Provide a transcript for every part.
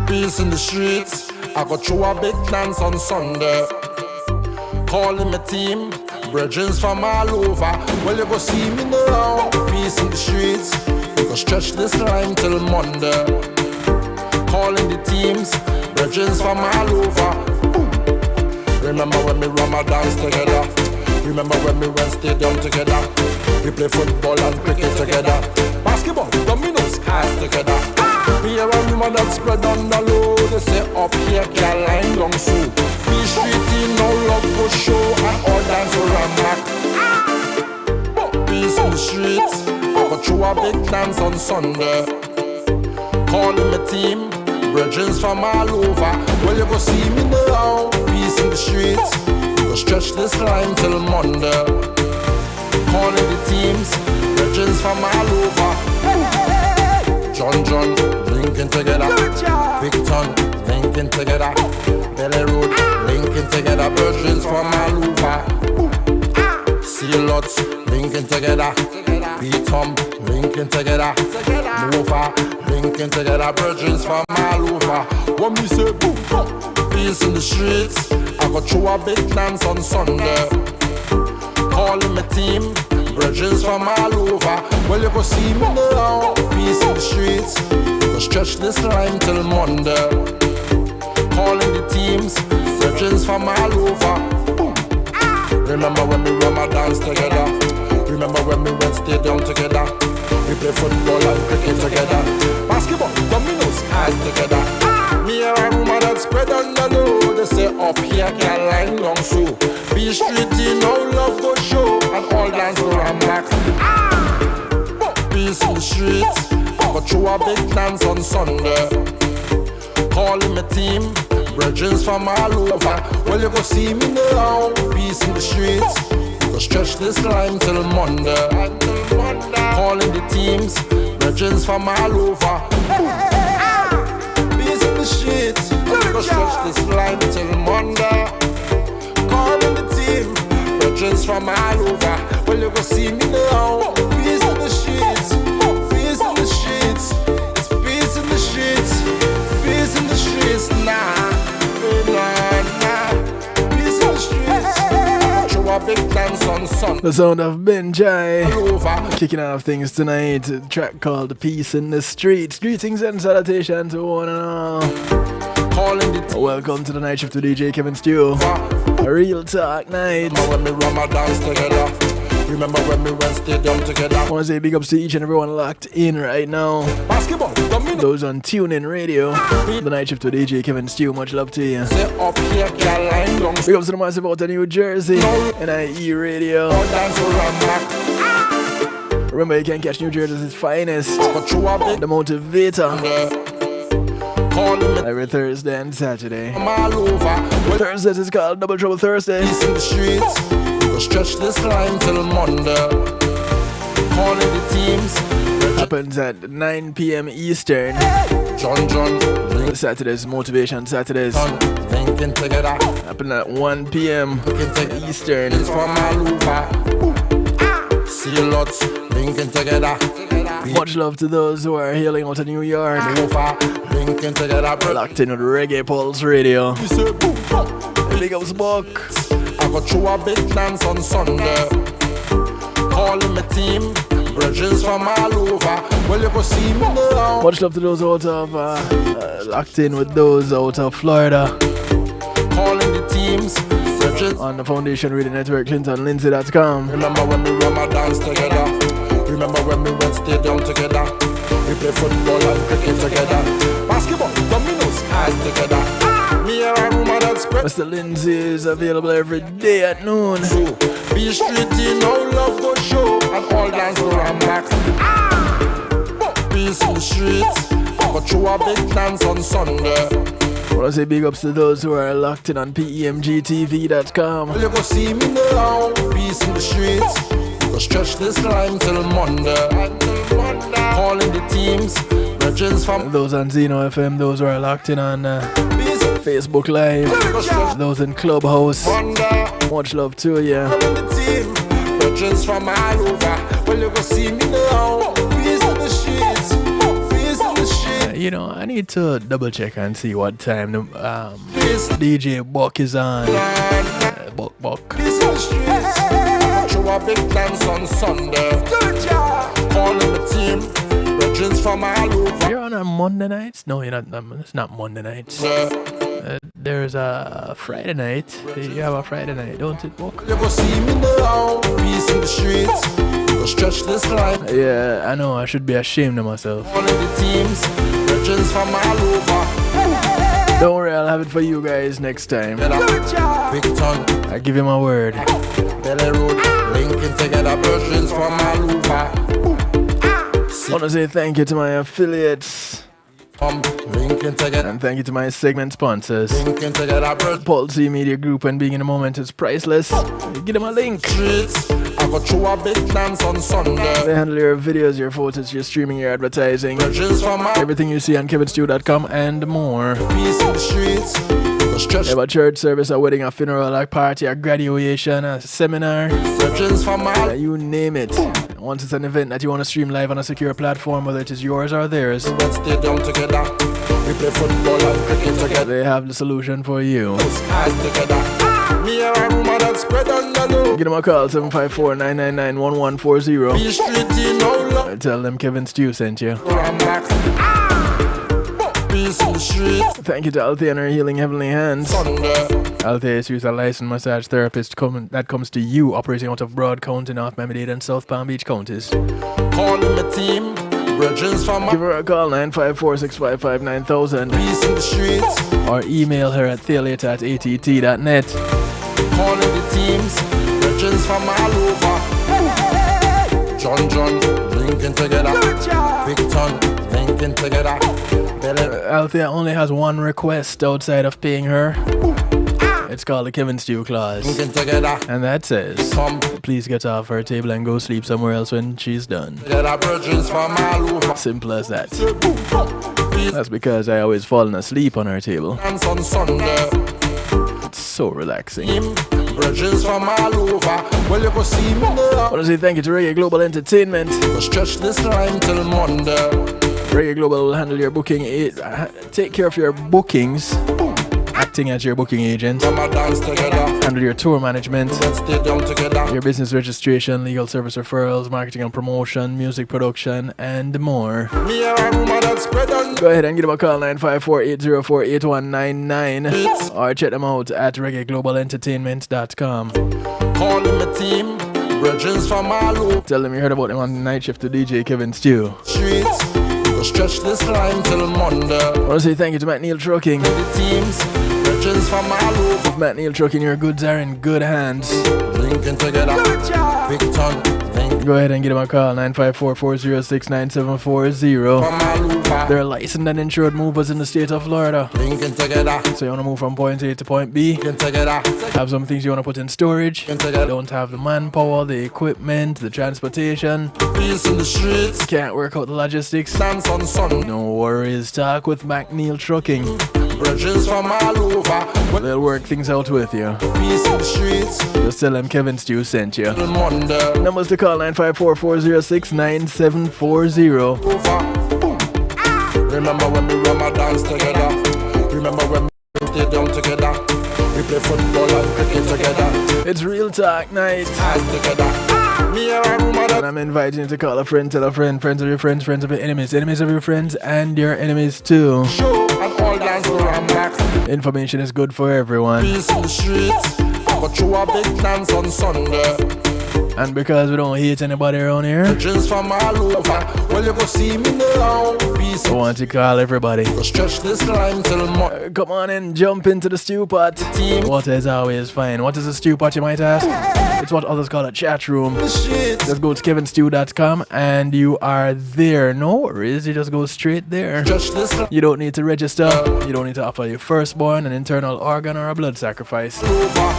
Peace in the streets. I go through a big dance on Sunday. Calling my team, brethrens from all over. Well, you go see me now. Peace in the streets. We go stretch this line till Monday. Calling the teams, brethrens from all over. Remember when we run our dance together? Remember when we went stadium together? We play football and cricket together. Basketball, dominoes, cards together. We hear a rumor that spread on the low. They say up here, Caroline long so. We street in no love for show and all dance around back. Peace in the streets. I go through a big dance on Sunday. Calling my team, brethrens from all over. Well, you go see me now. Peace in the streets. We go stretch this line till Monday. Calling the teams, brethrens from all over. John, linking together. Big Ton, linking together. Belly Road, linking together. Brethrens from all over. Sea Lots, linking together. B-Tom, linking together. Mova, linking together. Brethrens from all over. When we say boom, peace in the streets. I go through a big dance on Sunday. Calling my team, brethrens from all over. Well, you go see me now. Peace in the streets. We go stretch this line till Monday. Calling the teams, brethrens from all over. Remember when we run our dance together? Remember when we went stadium together? We play football and cricket together. Basketball, dominoes, cards together. Me hear a rumor that spread on the low. They say up here, Caroline long so. Be street in no love go show and all dance around back. Peace in the streets. I go through a big dance on Sunday. Calling my team, brethrens from all over. Well, you go see me now. Peace in the streets. We go stretch this line till Monday. Calling the teams, brethrens from all over. Peace in the streets. We go stretch this line till Monday. Calling the team, brethrens from all over. Well, you go see me now. Peace in the streets. Peace in the streets. It's peace in the streets. Peace in the streets. Nah. Peace in the streets. Show a big dance on Sunday. The sound of Benjai kicking off things tonight. A track called Peace in the Streets. Greetings and salutations to one and all. Welcome to the night shift with DJ Kevin Stew. A real talk night. Remember when we run our dance together? Remember when we went stadium together? I want to say big ups to each and everyone locked in right now. Basketball, those on TuneIn Radio. The night shift with DJ Kevin Stew. Much love to you. Up here, Caroline long. Big ups to the massive out of New Jersey. NIE Radio. Remember, you can catch New Jersey's finest, the Motivator, every Thursday and Saturday. Thursdays is called Double Trouble Thursday. Peace in the streets. We go stretch this line till Monday. Calling the teams. Happens at 9 p.m. Eastern. John. Saturdays, Motivation Saturdays. Linking together. Happen at 1 p.m. Eastern. It's from all over. See lots. Linking together. Much love to those who are hailing out of New York. Linking together. Locked in with Reggae Pulse Radio. Big ups, Buck. I go through a big dance on Sunday. Calling my team, brethrens from all over. Well, you go see me now. Much love to those out of locked in with those out of Florida. Calling the teams, brethrens on the Foundation Radio Network, ClintonLindsay.com. Remember when we run our dance together? Remember when we went stadium together? We play football and cricket together. Basketball, dominoes, cards together. Me hear a rumor that spread. Mr. Lindsay is available every day at noon. Be street in no love go show and all dance around back. Peace in the streets. I go through a big dance on Sunday. I want to say big ups to those who are locked in on PEMGTV.com. Well, you go see me now. Peace in the streets. We go stretch this line till Monday. Calling the teams, brethrens from those on Zeno FM, those who are locked in on Facebook Live, those in Clubhouse. Much love to you. Bridges from all over. Well, you go see me now. Peace in the streets. Peace in the streets. You know, I need to double check and see what time the DJ Buck is on. Buck. Peace in the streets. Show a big dance on Sunday. Calling the team. Bridges from all over. You're on a Monday nights? No, you're not. It's not Monday nights. There's a Friday night. You have a Friday night, don't it, Buck? You go see me now. Peace in the streets. Go stretch this line. Yeah, I know. I should be ashamed of myself. All of the teams. Bridges from all over. Don't worry, I'll have it for you guys next time. Big ton. I give you my word. Belly road. Linking together. Bridges from all over. I want to say thank you to my affiliates. Linking together. And thank you to my segment sponsors. Linking together. Pulse Media Group and being in the moment is priceless. Give them a link. Streets. I go through a big dance on Sunday. They handle your videos, your photos, your streaming, your advertising. Bridges from all. Everything you see on kevinstew.com and more. Peace in the streets. Go stretch. They have a church service, a wedding, a funeral, a party, a graduation, a seminar. Bridges from all. You name it. Once it's an event that you want to stream live on a secure platform, whether it is yours or theirs, Let's stay down together. We play football and cricket together. they have the solution for you. Eyes together. Me and a rumor that spread on the low. Give them a call, 754-999-1140. Be straight in all love. Tell them Kevin Stew sent you. I'm back. Peace in the streets. Thank you to Althea and her Healing Heavenly Hands. Sunday. Althea is a licensed massage therapist that comes to you operating out of Broad County, North Miami-Dade and South Palm Beach counties. Calling my team. Bridges from Give her a call, 954-655-9000. Peace in the streets. Or email her at thealata@att.net. Calling the teams. Bridges from all over. John, linking together. Big ton, linking together. Althea only has one request outside of paying her. It's called the Kevin Stew clause. Linking together. And that says, Come please get off her table and go sleep somewhere else when she's done. together. Bridges from all over. Simple as that. Peace That's because I always fallen asleep on her table. dance on Sunday. It's so relaxing. Bridges from all over. Well, you go see me I now. want to say thank you to Reggae Global Entertainment. Go stretch this line till Monday. Reggae Global will handle your booking, take care of your bookings, acting as your booking agent, Come and dance together. handle your tour management, Let's stay down together. your business registration, legal service referrals, marketing and promotion, music production, and more. Me and a rumor that spread on. Go ahead and give them a call, 954-804-8199, or check them out at reggaeglobalentertainment.com. Calling my team. Bridges from all over. Tell them you heard about them on the night shift to DJ Kevin Stew. Streets. Go stretch this line till Monday. I want to say thank you to Matt Neal Trucking. The teams. Bridges from all over. With Matt Neal Trucking, your goods are in good hands. Linking together. Big ton. Linking Go ahead and give them a call, 954-406-9740. from all over. They're licensed and insured movers in the state of Florida. Linking together. So you want to move from point A to point B, Linking together. have some things you want to put in storage, Linking together. don't have the manpower, the equipment, the transportation, Peace in the streets. can't work out the logistics. Dance on Sunday. No worries, talk with Matt Neal Trucking. Bridges from all over. Well, They'll work things out with you. peace in the streets. Just tell them Kevin Stew sent you. Till Monday. Numbers to call, 954-406-9740. Over. Remember when we run our dance together. Remember when we stay down together. We play football and cricket together. It's Real Talk Night. Eyes together. Me and a rumor And that I'm inviting you to call a friend, tell a friend, friends of your friends, friends of your enemies, enemies of your friends, and your enemies too. show and all dance to run back. Information is good for everyone. Peace in the streets. I go through a big dance on Sunday. And because we don't hate anybody around here, Bridges from all over. Well, you go see me now. Peace. I want to call everybody. Go stretch this line till Monday. Come on in, jump into the stew pot. Team. Water is always fine. What is a stew pot, you might ask? It's what others call a chat room. The streets. Just go to kevinstew.com and you are there. No worries, you just go straight there. Stretch this line You don't need to register. You don't need to offer your firstborn, an internal organ, or a blood sacrifice. over.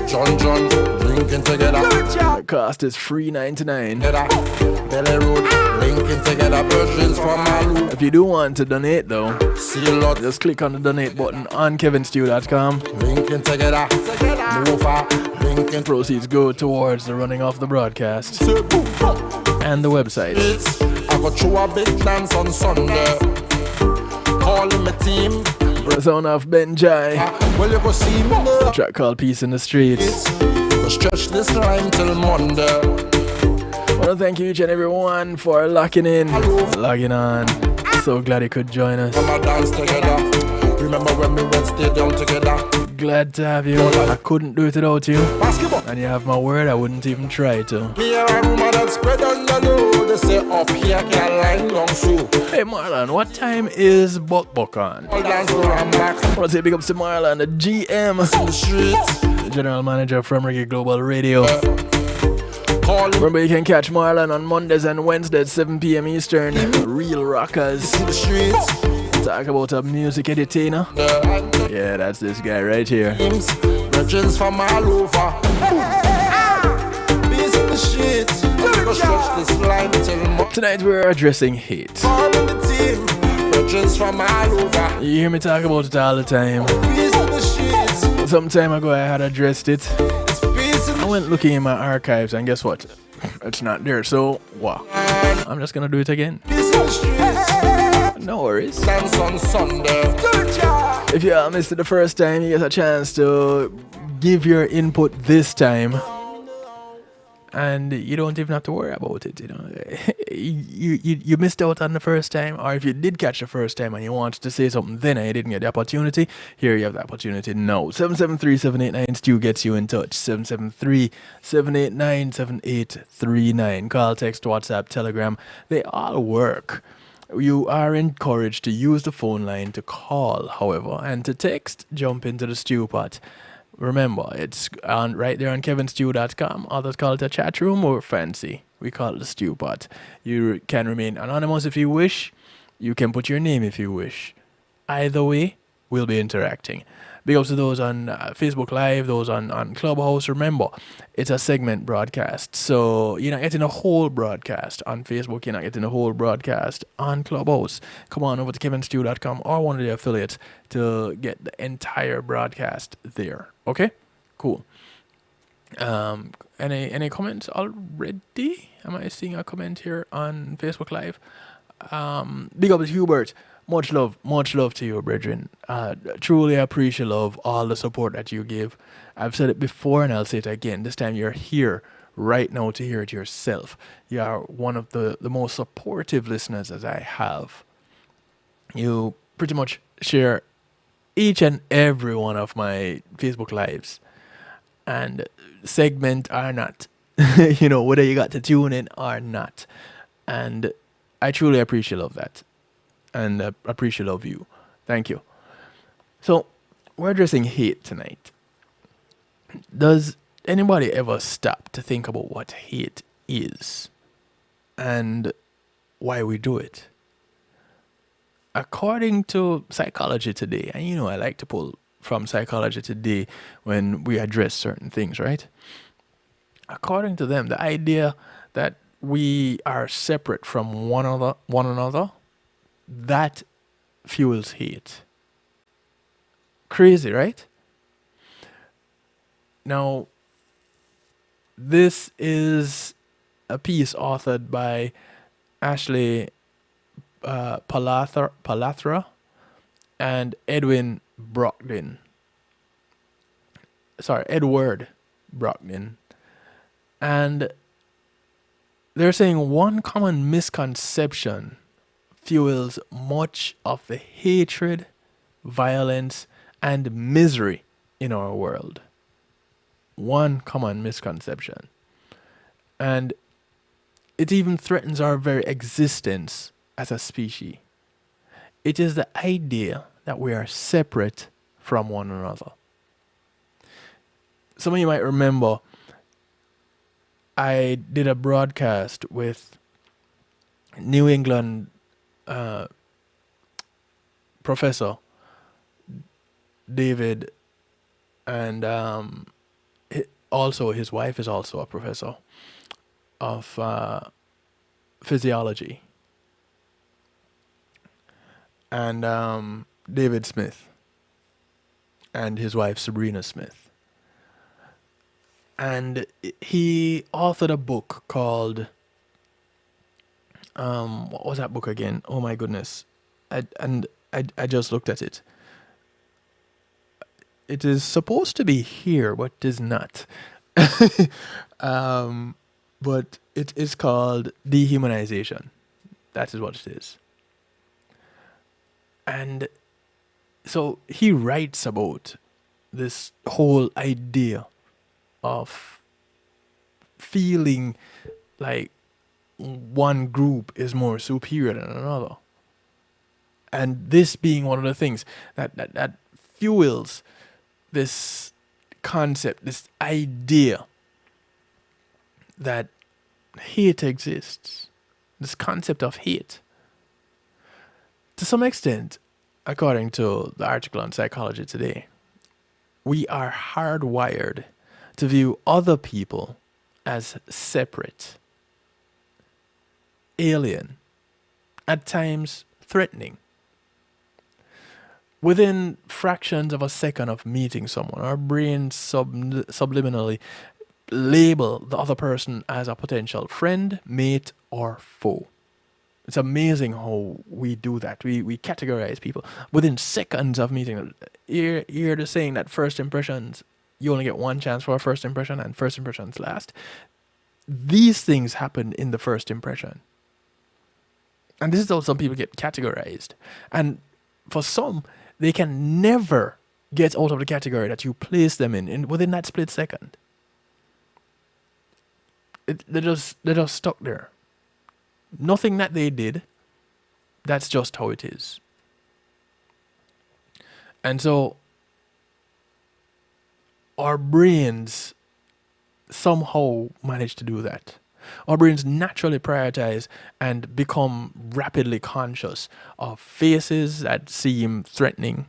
John, linking together. The cost is $3.99. Belly Road, linking together. Virgins from Malu. If you do want to donate though, Seal lot, just click on the donate button on kevinstew.com. linking together. Nova, linking. Proceeds go towards the running of the broadcast and the website. I got through a big dance on Sunday. Calling my team. The sound of Ben Jai. Well, you go see me now. Track called Peace in the Streets. Go stretch this line till Monday. I want to thank you each and everyone for locking in, logging on. So glad you could join us. Come and dance together. Remember when we went stadium together? Glad to have you. I couldn't do it without you. Basketball. And you have my word, I wouldn't even try to. Me and a rumor that spread on the road. They say up here can't line long so. Hey Marlon, what time is Buck on? All dance to run back I want to say big ups to Marlon, the GM, in the streets. the general manager from Reggae Global Radio. Calling Remember, you can catch Marlon on Mondays and Wednesdays, 7 p.m. Eastern. Real Rockers. in the streets. Talk about a music entertainer. Yeah, that's this guy right here. Virgins from all over. Bees in the streets. Go stretch this line till Monday. Tonight we're addressing hate. Calling the team. Virgins from all over. You hear me talk about it all the time. Bees in the streets. Some time ago I had addressed it. It's bees in I went looking in my archives and guess what? It's not there, so what? I'm just gonna do it again. the streets. No worries. Dance on Sunday. If you missed it the first time, you get a chance to give your input this time. And you don't even have to worry about it, you know. You missed out on the first time, or if you did catch the first time and you wanted to say something then and you didn't get the opportunity, here you have the opportunity now. 773-789-STEW gets you in touch. 773-789-7839. Call, text, WhatsApp, Telegram, they all work. You are encouraged to use the phone line to call, however, and to text, jump into the stew pot. Remember, it's on right there on kevinstew.com. Others call it a chat room or fancy. We call it the stew pot. You can remain anonymous if you wish. You can put your name if you wish. Either way, we'll be interacting. Big ups to those on Facebook Live, those on Clubhouse. Remember, it's a segment broadcast. So you're not getting a whole broadcast on Facebook. You're not getting a whole broadcast on Clubhouse. Come on over to kevinstew.com or one of the affiliates to get the entire broadcast there. Okay? Cool. Any comments already? Am I seeing a comment here on Facebook Live? Big up to Hubert. Much love to you, brethren. Truly appreciate love all the support that you give. I've said it before and I'll say it again. This time you're here right now to hear it yourself. You are one of the most supportive listeners as I have. You pretty much share each and every one of my Facebook Lives. And segment or not. You know, whether you got to tune in or not. And I truly appreciate love that. And appreciate of you. Thank you. So, we're addressing hate tonight. Does anybody ever stop to think about what hate is and why we do it? According to Psychology Today, and you know I like to pull from Psychology Today when we address certain things, right? According to them, the idea that we are separate from one another, that fuels hate. Crazy, right? Now, this is a piece authored by Ashley Palatra and Edward Brockden. And they're saying one common misconception fuels much of the hatred, violence, and misery in our world. One common misconception. And it even threatens our very existence as a species. It is the idea that we are separate from one another. Some of you might remember I did a broadcast with New England Professor David and also his wife is also a professor of physiology, and David Smith and his wife Sabrina Smith. And he authored a book called what was that book again? Oh my goodness. I just looked at it. It is supposed to be here, but it is not. But it is called Dehumanization. That is what it is. And so he writes about this whole idea of feeling like one group is more superior than another. And this being one of the things that fuels this concept, this idea that hate exists, this concept of hate. To some extent, according to the article on Psychology Today, we are hardwired to view other people as separate, alien, at times threatening. Within fractions of a second of meeting someone, our brains subliminally label the other person as a potential friend, mate, or foe. It's amazing how we do that. We categorize people within seconds of meeting them. You're the saying that first impressions, you only get one chance for a first impression, and first impressions last. These things happen in the first impression. And this is how some people get categorized. And for some, they can never get out of the category that you place them in within that split second. They're just stuck there. Nothing that they did, that's just how it is. And so our brains somehow manage to do that. Our brains naturally prioritize and become rapidly conscious of faces that seem threatening.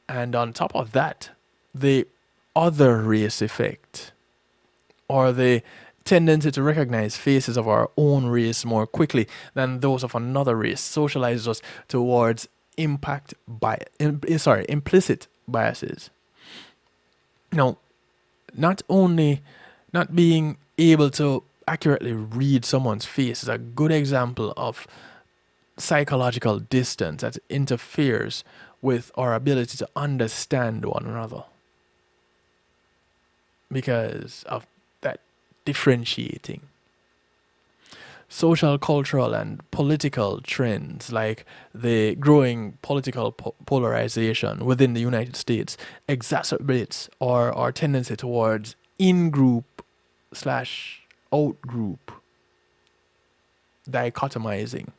And on top of that, the other race effect, or the tendency to recognize faces of our own race more quickly than those of another race, socializes us towards implicit biases. Now, not only not being able to accurately read someone's face is a good example of psychological distance that interferes with our ability to understand one another because of that differentiating. Social, cultural, and political trends like the growing political polarization within the United States exacerbates our tendency towards in-group / out-group dichotomizing.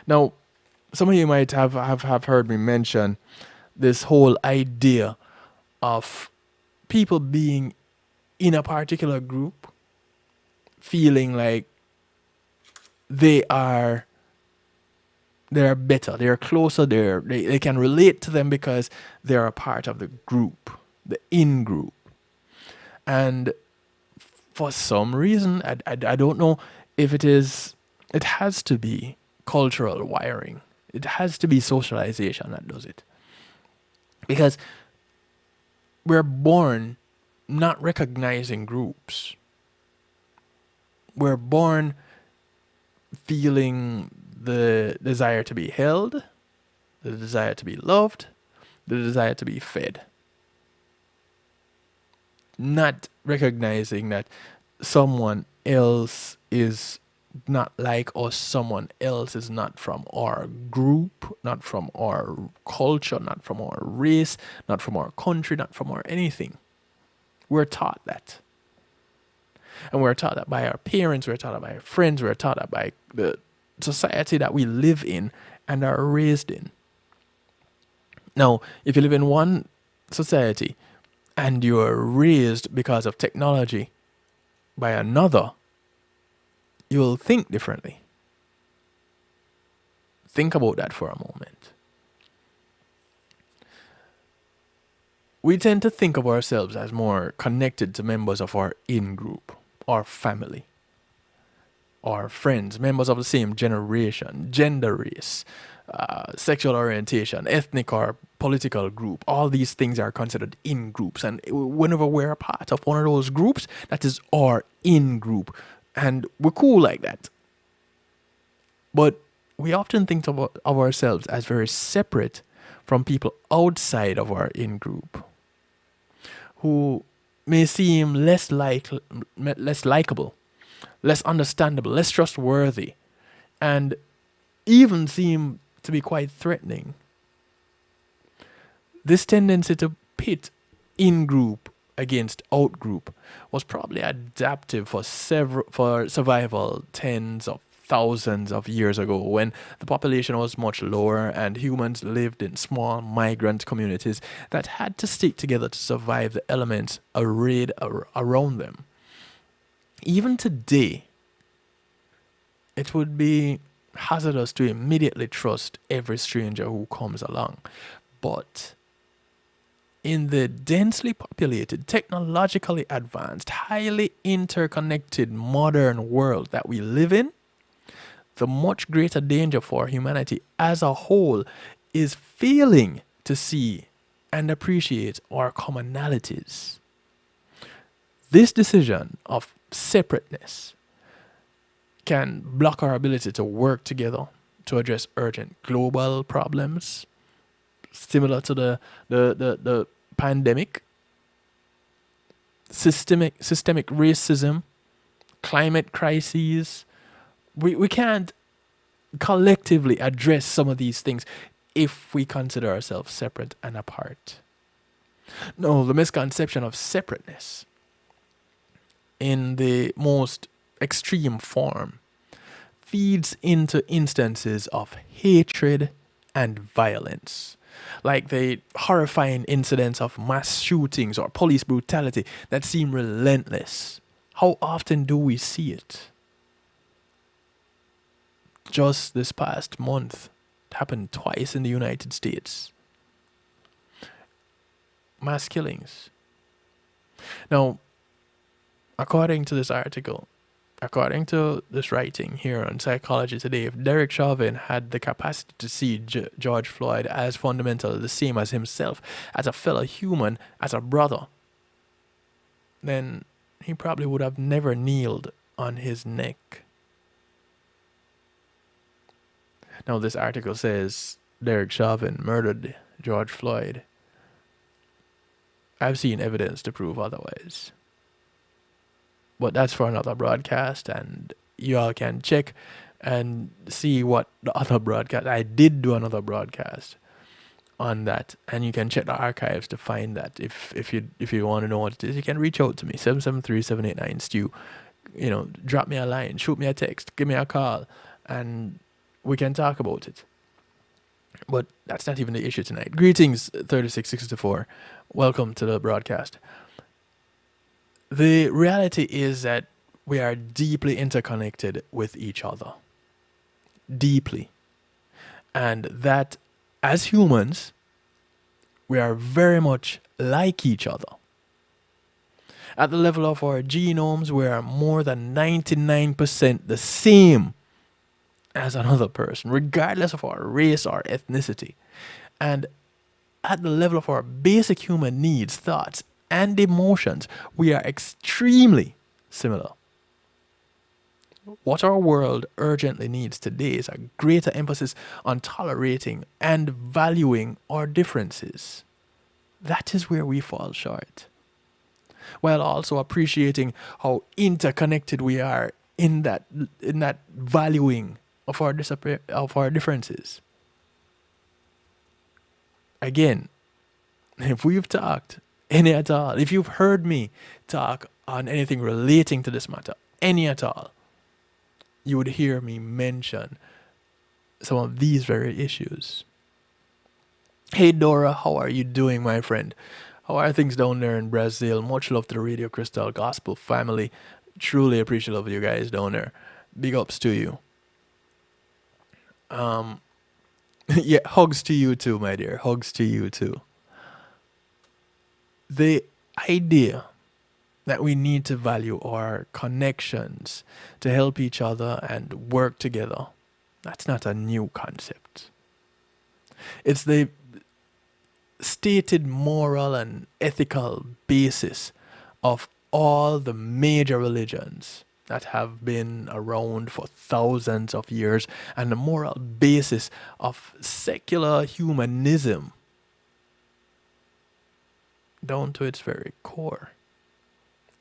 Now, some of you might have heard me mention this whole idea of people being in a particular group feeling like they're better, they're closer, they can relate to them because they're a part of the group, the in-group. And for some reason, I don't know if it has to be cultural wiring. It has to be socialization that does it. Because we're born not recognizing groups. We're born feeling the desire to be held, the desire to be loved, the desire to be fed. Not recognizing that someone else is not like us, someone else is not from our group, not from our culture, not from our race, not from our country, not from our anything. We're taught that. And we're taught that by our parents, we're taught that by our friends, we're taught that by the society that we live in and are raised in. Now, if you live in one society and you're raised because of technology by another, you'll think differently. Think about that for a moment. we tend to think of ourselves as more connected to members of our in-group, our family, our friends, members of the same generation, gender, race, sexual orientation, ethnic or political group. All these things are considered in groups. And whenever we're a part of one of those groups, that is our in group. And we're cool like that. But we often think of ourselves as very separate from people outside of our in group who may seem less likable, less understandable, less trustworthy, and even seem to be quite threatening. This tendency to pit in-group against out-group was probably adaptive for survival tens of thousands of years ago, when the population was much lower and humans lived in small migrant communities that had to stick together to survive the elements arrayed around them. Even today, it would be hazardous to immediately trust every stranger who comes along. But in the densely populated, technologically advanced, highly interconnected modern world that we live in, the much greater danger for humanity as a whole is failing to see and appreciate our commonalities. This decision of separateness can block our ability to work together to address urgent global problems similar to the pandemic, systemic racism, climate crises. We can't collectively address some of these things if we consider ourselves separate and apart. No, the misconception of separateness in the most extreme form feeds into instances of hatred and violence, like the horrifying incidents of mass shootings or police brutality that seem relentless. How often do we see it? Just this past month, it happened twice in the United States. Mass killings. Now, according to this article, according to this writing here on Psychology Today, if Derek Chauvin had the capacity to see George Floyd as fundamentally the same as himself, as a fellow human, as a brother, then he probably would have never kneeled on his neck. Now, this article says Derek Chauvin murdered George Floyd. I've seen evidence to prove otherwise. But that's for another broadcast, and y'all can check and see what the other broadcast. I did do another broadcast on that, and you can check the archives to find that. If you want to know what it is, you can reach out to me, 773-789-STEW. Drop me a line, shoot me a text, give me a call, and we can talk about it. But that's not even the issue tonight. Greetings, 3664. Welcome to the broadcast. The reality is that we are deeply interconnected with each other. Deeply. And that as humans, we are very much like each other. At the level of our genomes, we are more than 99% the same as another person, regardless of our race or ethnicity. And at the level of our basic human needs, thoughts, and emotions, we are extremely similar. What our world urgently needs today is a greater emphasis on tolerating and valuing our differences. That is where we fall short. While also appreciating how interconnected we are in that valuing of our differences. Again, if we've talked any at all, if you've heard me talk on anything relating to this matter, any at all, you would hear me mention some of these very issues. Hey Dora, how are you doing, my friend? How are things down there in Brazil? Much love to the Radio Crystal Gospel family. Truly appreciate of you guys down there. Big ups to you. Yeah, hugs to you too, my dear. Hugs to you too. The idea that we need to value our connections to help each other and work together, that's not a new concept. It's the stated moral and ethical basis of all the major religions that have been around for thousands of years, and the moral basis of secular humanism down to its very core.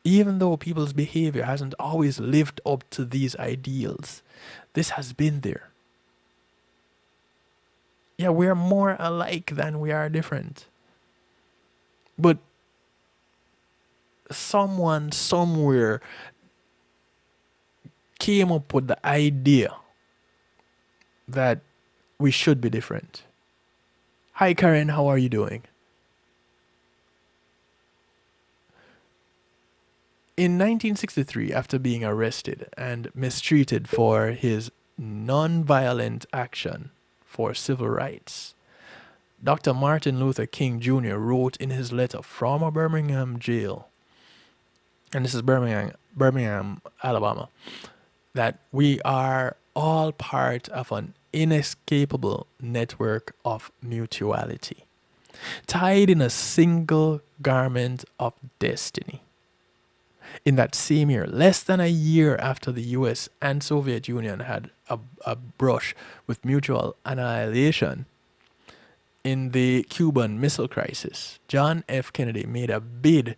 Even though people's behavior hasn't always lived up to these ideals, this has been there. Yeah, we're more alike than we are different. But someone somewhere came up with the idea that we should be different. Hi, Karen, how are you doing? In 1963, after being arrested and mistreated for his non-violent action for civil rights, Dr. Martin Luther King Jr. wrote in his letter from a Birmingham jail, and this is Birmingham, Alabama, that we are all part of an inescapable network of mutuality, tied in a single garment of destiny. In that same year, less than a year after the US and Soviet Union had a brush with mutual annihilation in the Cuban Missile Crisis, John F. Kennedy made a bid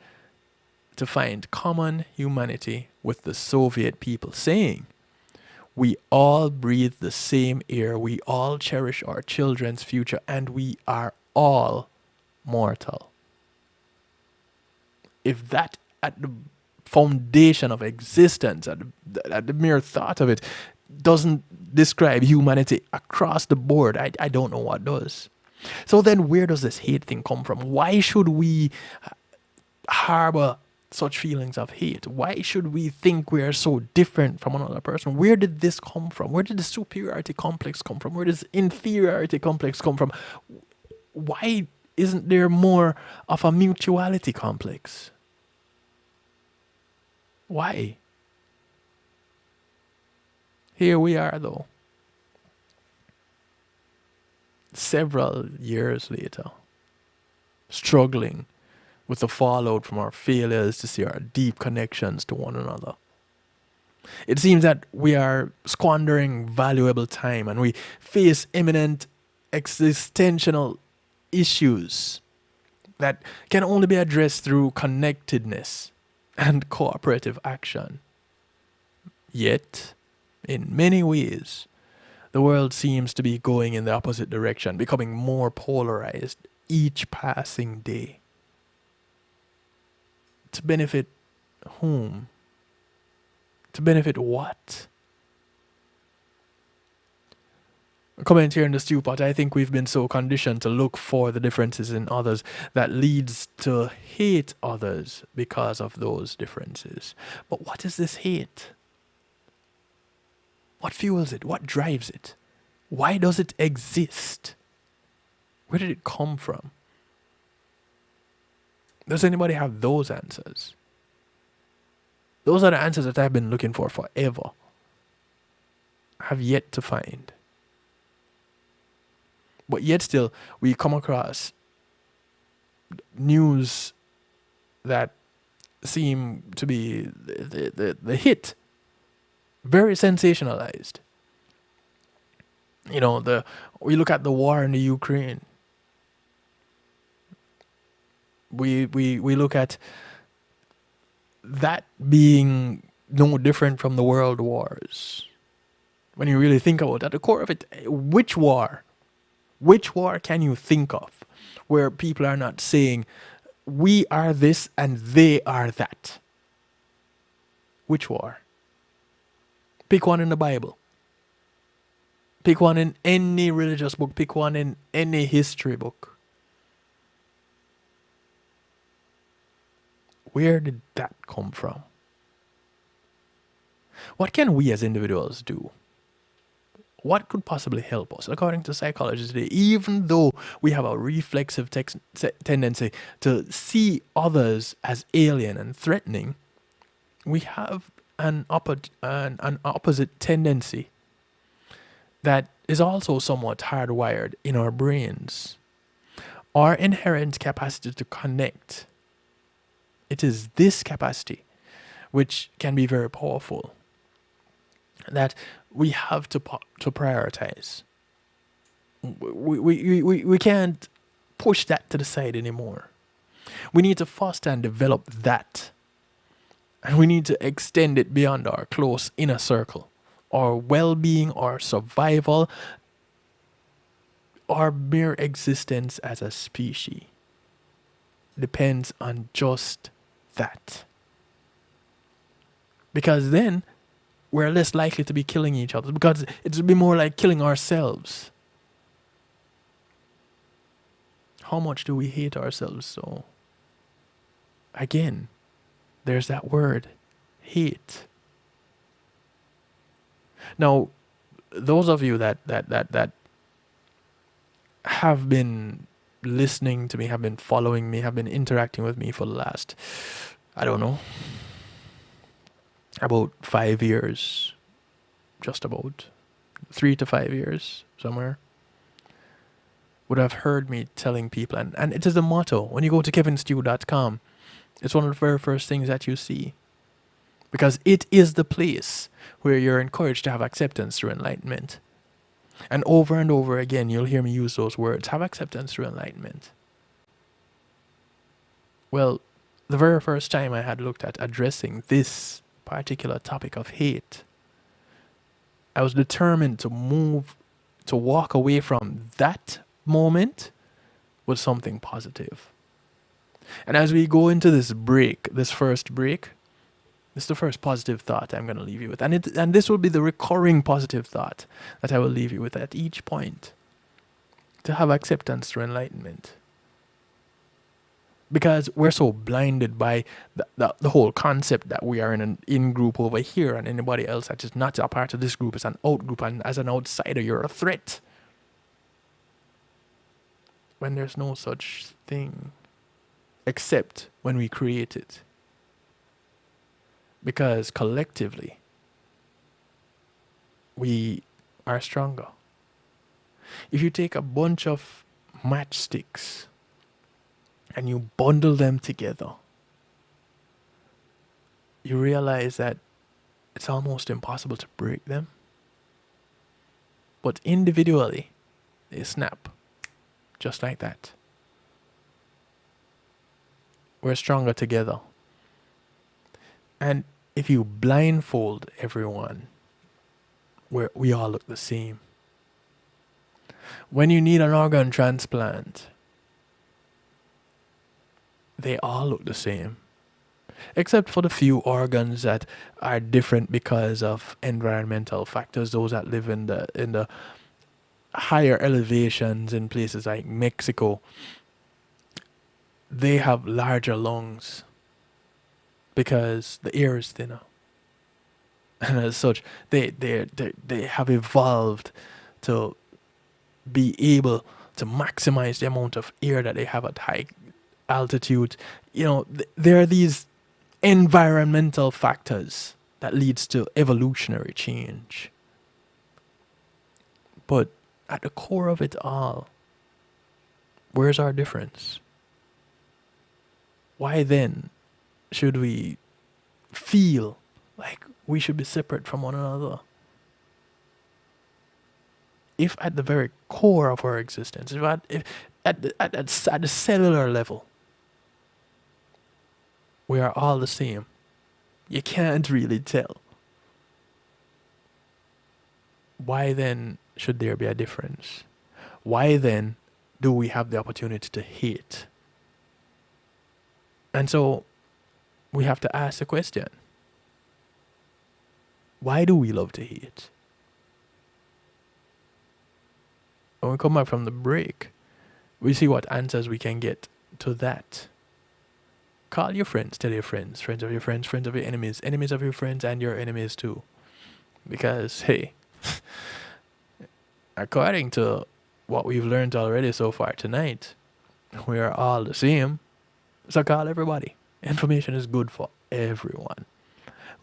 to find common humanity with the Soviet people, saying, "We all breathe the same air, we all cherish our children's future, and we are all mortal." If that at the foundation of existence, at the mere thought of it, doesn't describe humanity across the board, I don't know what does. So then where does this hate thing come from? Why should we harbor such feelings of hate? Why should we think we are so different from another person? Where did this come from? Where did the superiority complex come from? Where does inferiority complex come from? Why isn't there more of a mutuality complex? Why? Here we are, though, several years later, struggling with the fallout from our failures to see our deep connections to one another. It seems that we are squandering valuable time and we face imminent existential issues that can only be addressed through connectedness and cooperative action. Yet, in many ways, the world seems to be going in the opposite direction, becoming more polarized each passing day. To benefit whom? To benefit what? Comment here in the stew pot. I think we've been so conditioned to look for the differences in others that leads to hate others because of those differences. But what is this hate? What fuels it? What drives it? Why does it exist? Where did it come from? Does anybody have those answers? Those are the answers that I've been looking for forever. I have yet to find. But yet still, we come across news that seem to be the hit. Very sensationalized. You know, we look at the war in the Ukraine. We look at that being no different from the world wars. When you really think about it, at the core of it, which war? Which war can you think of where people are not saying, we are this and they are that? Which war? Pick one in the Bible. Pick one in any religious book. Pick one in any history book. Where did that come from? What can we as individuals do? What could possibly help us? According to psychologists today, even though we have a reflexive tendency to see others as alien and threatening, we have an opposite tendency that is also somewhat hardwired in our brains. Our inherent capacity to connect. It is this capacity which can be very powerful that we have to prioritize. We can't push that to the side anymore. We need to foster and develop that. And we need to extend it beyond our close inner circle. Our well-being, our survival, our mere existence as a species depends on just that. Because then we're less likely to be killing each other, because it would be more like killing ourselves. How much do we hate ourselves so? Again, there's that word, hate. Now, those of you that have been listening to me, have been following me, have been interacting with me for the last, I don't know, about 5 years, just about 3 to 5 years, somewhere, would have heard me telling people, and it is a motto. When you go to kevinstew.com, it's one of the very first things that you see. Because it is the place where you're encouraged to have acceptance through enlightenment. And over again, you'll hear me use those words. Have acceptance through enlightenment. Well, the very first time I had looked at addressing this particular topic of hate, I was determined to walk away from that moment with something positive. And as we go into this first break, this is the first positive thought I'm going to leave you with. And this will be the recurring positive thought that I will leave you with at each point. To have acceptance through enlightenment. Because we're so blinded by the whole concept that we are in an in-group over here, and anybody else that is not a part of this group is an out-group, and as an outsider, you're a threat. When there's no such thing, except when we create it. Because collectively, we are stronger. If you take a bunch of matchsticks and you bundle them together, you realize that it's almost impossible to break them. But individually, they snap. Just like that. We're stronger together. And if you blindfold everyone, we all look the same. When you need an organ transplant, they all look the same. Except for the few organs that are different because of environmental factors, those that live in the higher elevations in places like Mexico, they have larger lungs because the air is thinner. And as such, they have evolved to be able to maximize the amount of air that they have at high altitude. You know, there are these environmental factors that leads to evolutionary change. But at the core of it all, where's our difference? Why then should we feel like we should be separate from one another? If at the very core of our existence, if at the cellular level, we are all the same, you can't really tell. Why then should there be a difference? Why then do we have the opportunity to hate? And so we have to ask the question, why do we love to hate? When we come back from the break, we see what answers we can get to that. Call your friends, tell your friends, friends of your friends, friends of your enemies, enemies of your friends, and your enemies too. Because, hey, according to what we've learned already so far tonight, we are all the same. So call everybody. Information is good for everyone.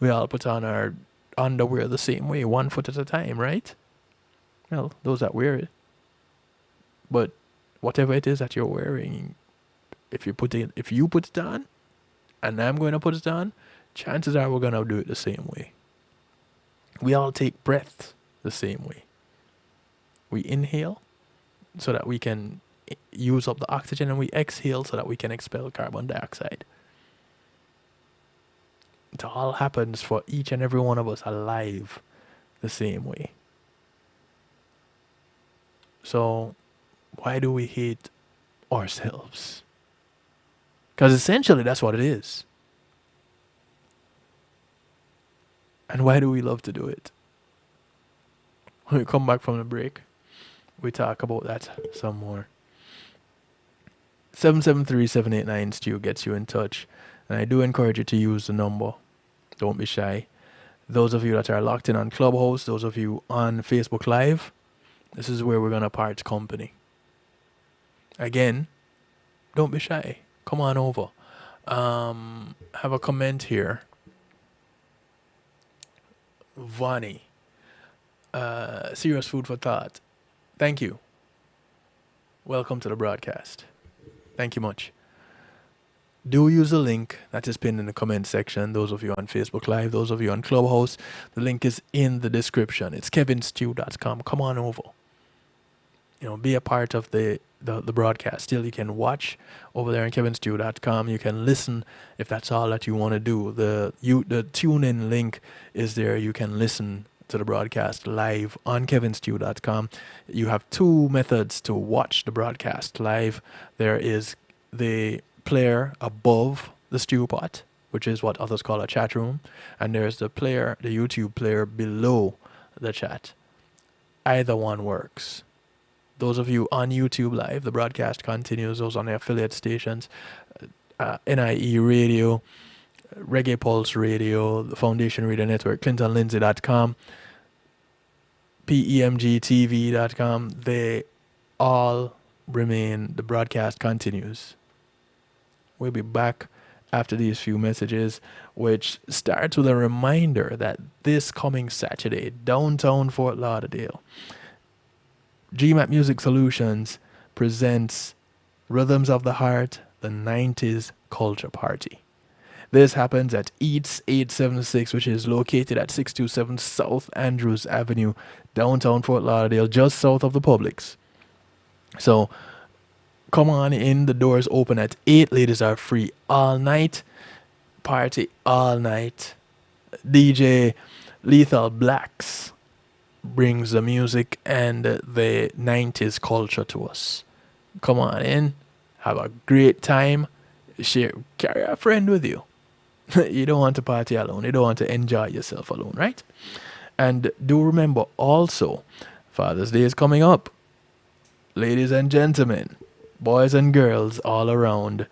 We all put on our underwear the same way, 1 foot at a time, right? Well, those that wear it. But whatever it is that you're wearing, if you put it on, and I'm going to put it on, chances are we're going to do it the same way. We all take breath the same way. We inhale so that we can use up the oxygen, and we exhale so that we can expel carbon dioxide. It all happens for each and every one of us alive the same way. So why do we hate ourselves? Because essentially that's what it is. And why do we love to do it? When we come back from the break, we talk about that some more. 773-789-STEW gets you in touch. And I do encourage you to use the number. Don't be shy. Those of you that are locked in on Clubhouse, those of you on Facebook Live, this is where we're going to part company. Again, don't be shy. Come on over. Have a comment here. Vani. Serious food for thought. Thank you. Welcome to the broadcast. Thank you much. Do use the link that is pinned in the comment section. Those of you on Facebook Live, those of you on Clubhouse, the link is in the description. It's kevinstew.com. Come on over. Be a part of the broadcast. Still, you can watch over there on kevinstew.com. You can listen if that's all that you want to do. The tune-in link is there. You can listen to the broadcast live on kevinstew.com. You have two methods to watch the broadcast live. There is the player above the stew pot, which is what others call a chat room, and there's the YouTube player below the chat. Either one works. Those of you on YouTube Live, the broadcast continues. Those on the affiliate stations, NIE Radio, Reggae Pulse Radio, the Foundation Radio Network, ClintonLindsay.com, PEMGTV.com, they all remain. The broadcast continues. We'll be back after these few messages, which starts with a reminder that this coming Saturday, downtown Fort Lauderdale, GMAT Music Solutions presents Rhythms of the Heart, the 90s Culture Party. This happens at Eats 876, which is located at 627 South Andrews Avenue, downtown Fort Lauderdale, just south of the Publix. So come on in. The doors open at 8. Ladies are free all night. Party all night. DJ Lethal Blacks brings the music and the 90s culture to us. Come on in. Have a great time. Carry a friend with you. You don't want to party alone. You don't want to enjoy yourself alone, right? And do remember also, Father's Day is coming up. Ladies and gentlemen, boys and girls all around.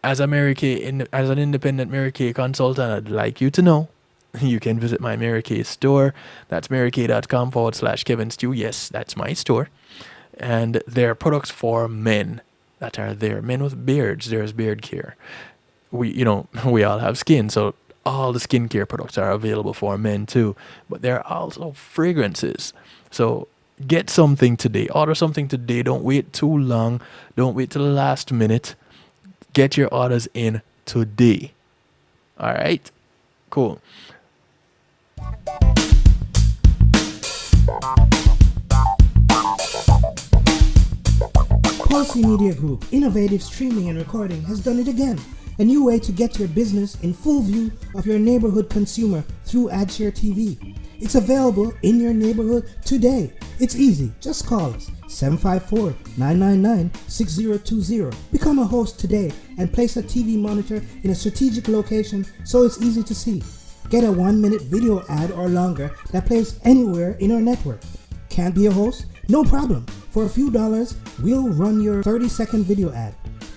As an independent Mary Kay consultant, I'd like you to know you can visit my Mary Kay store. That's marykay.com/KevinStew. Yes, that's my store. And there are products for men that are there. Men with beards, there's beard care. We all have skin, so all the skincare products are available for men too. But there are also fragrances. So get something today. Order something today. Don't wait too long. Don't wait till the last minute. Get your orders in today. All right? Cool. Quality Media Group, innovative streaming and recording, has done it again. A new way to get your business in full view of your neighborhood consumer through AdShare TV. It's available in your neighborhood today. It's easy. Just call us 754-999-6020. Become a host today and place a TV monitor in a strategic location so it's easy to see. Get a 1-minute video ad or longer that plays anywhere in our network. Can't be a host? No problem. For a few dollars, we'll run your 30-second video ad.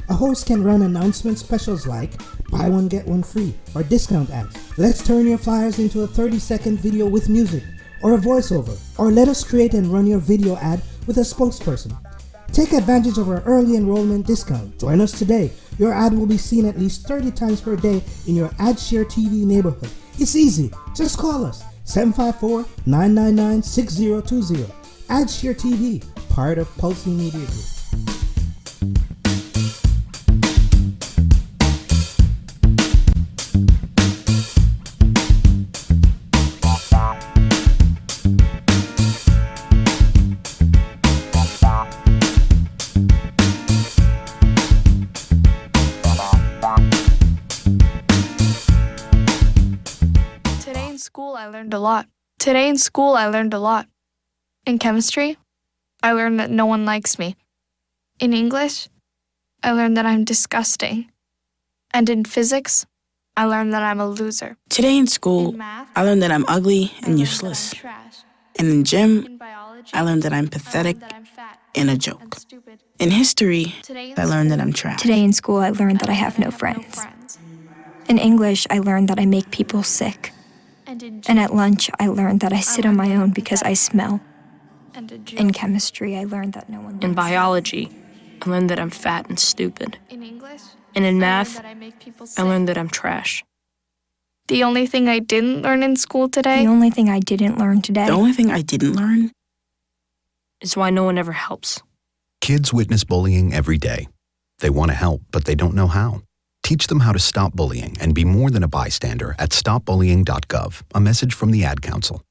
A host can run announcement specials like buy one get one free or discount ads. Let's turn your flyers into a 30-second video with music. or a voiceover, or let us create and run your video ad with a spokesperson. Take advantage of our early enrollment discount. Join us today. Your ad will be seen at least 30 times per day in your AdShare TV neighborhood. It's easy. Just call us 754-999-6020. AdShare TV, part of Pulse Media Group. Today in school, I learned a lot. In chemistry, I learned that no one likes me. In English, I learned that I'm disgusting. And in physics, I learned that I'm a loser. Today in school, I learned that I'm ugly and useless. And in gym, I learned that I'm pathetic and a joke. In history, I learned that I'm trash. Today in school, I learned that I have no friends. In English, I learned that I make people sick. And at lunch, I learned that I sit on my own because I smell. In chemistry, I learned that no one likes me. In biology, I learned that I'm fat and stupid. And in math, I learned that I'm trash. The only thing I didn't learn in school today? The only thing I didn't learn today? The only thing I didn't learn is why no one ever helps. Kids witness bullying every day. They want to help, but they don't know how. Teach them how to stop bullying and be more than a bystander at stopbullying.gov. A message from the Ad Council.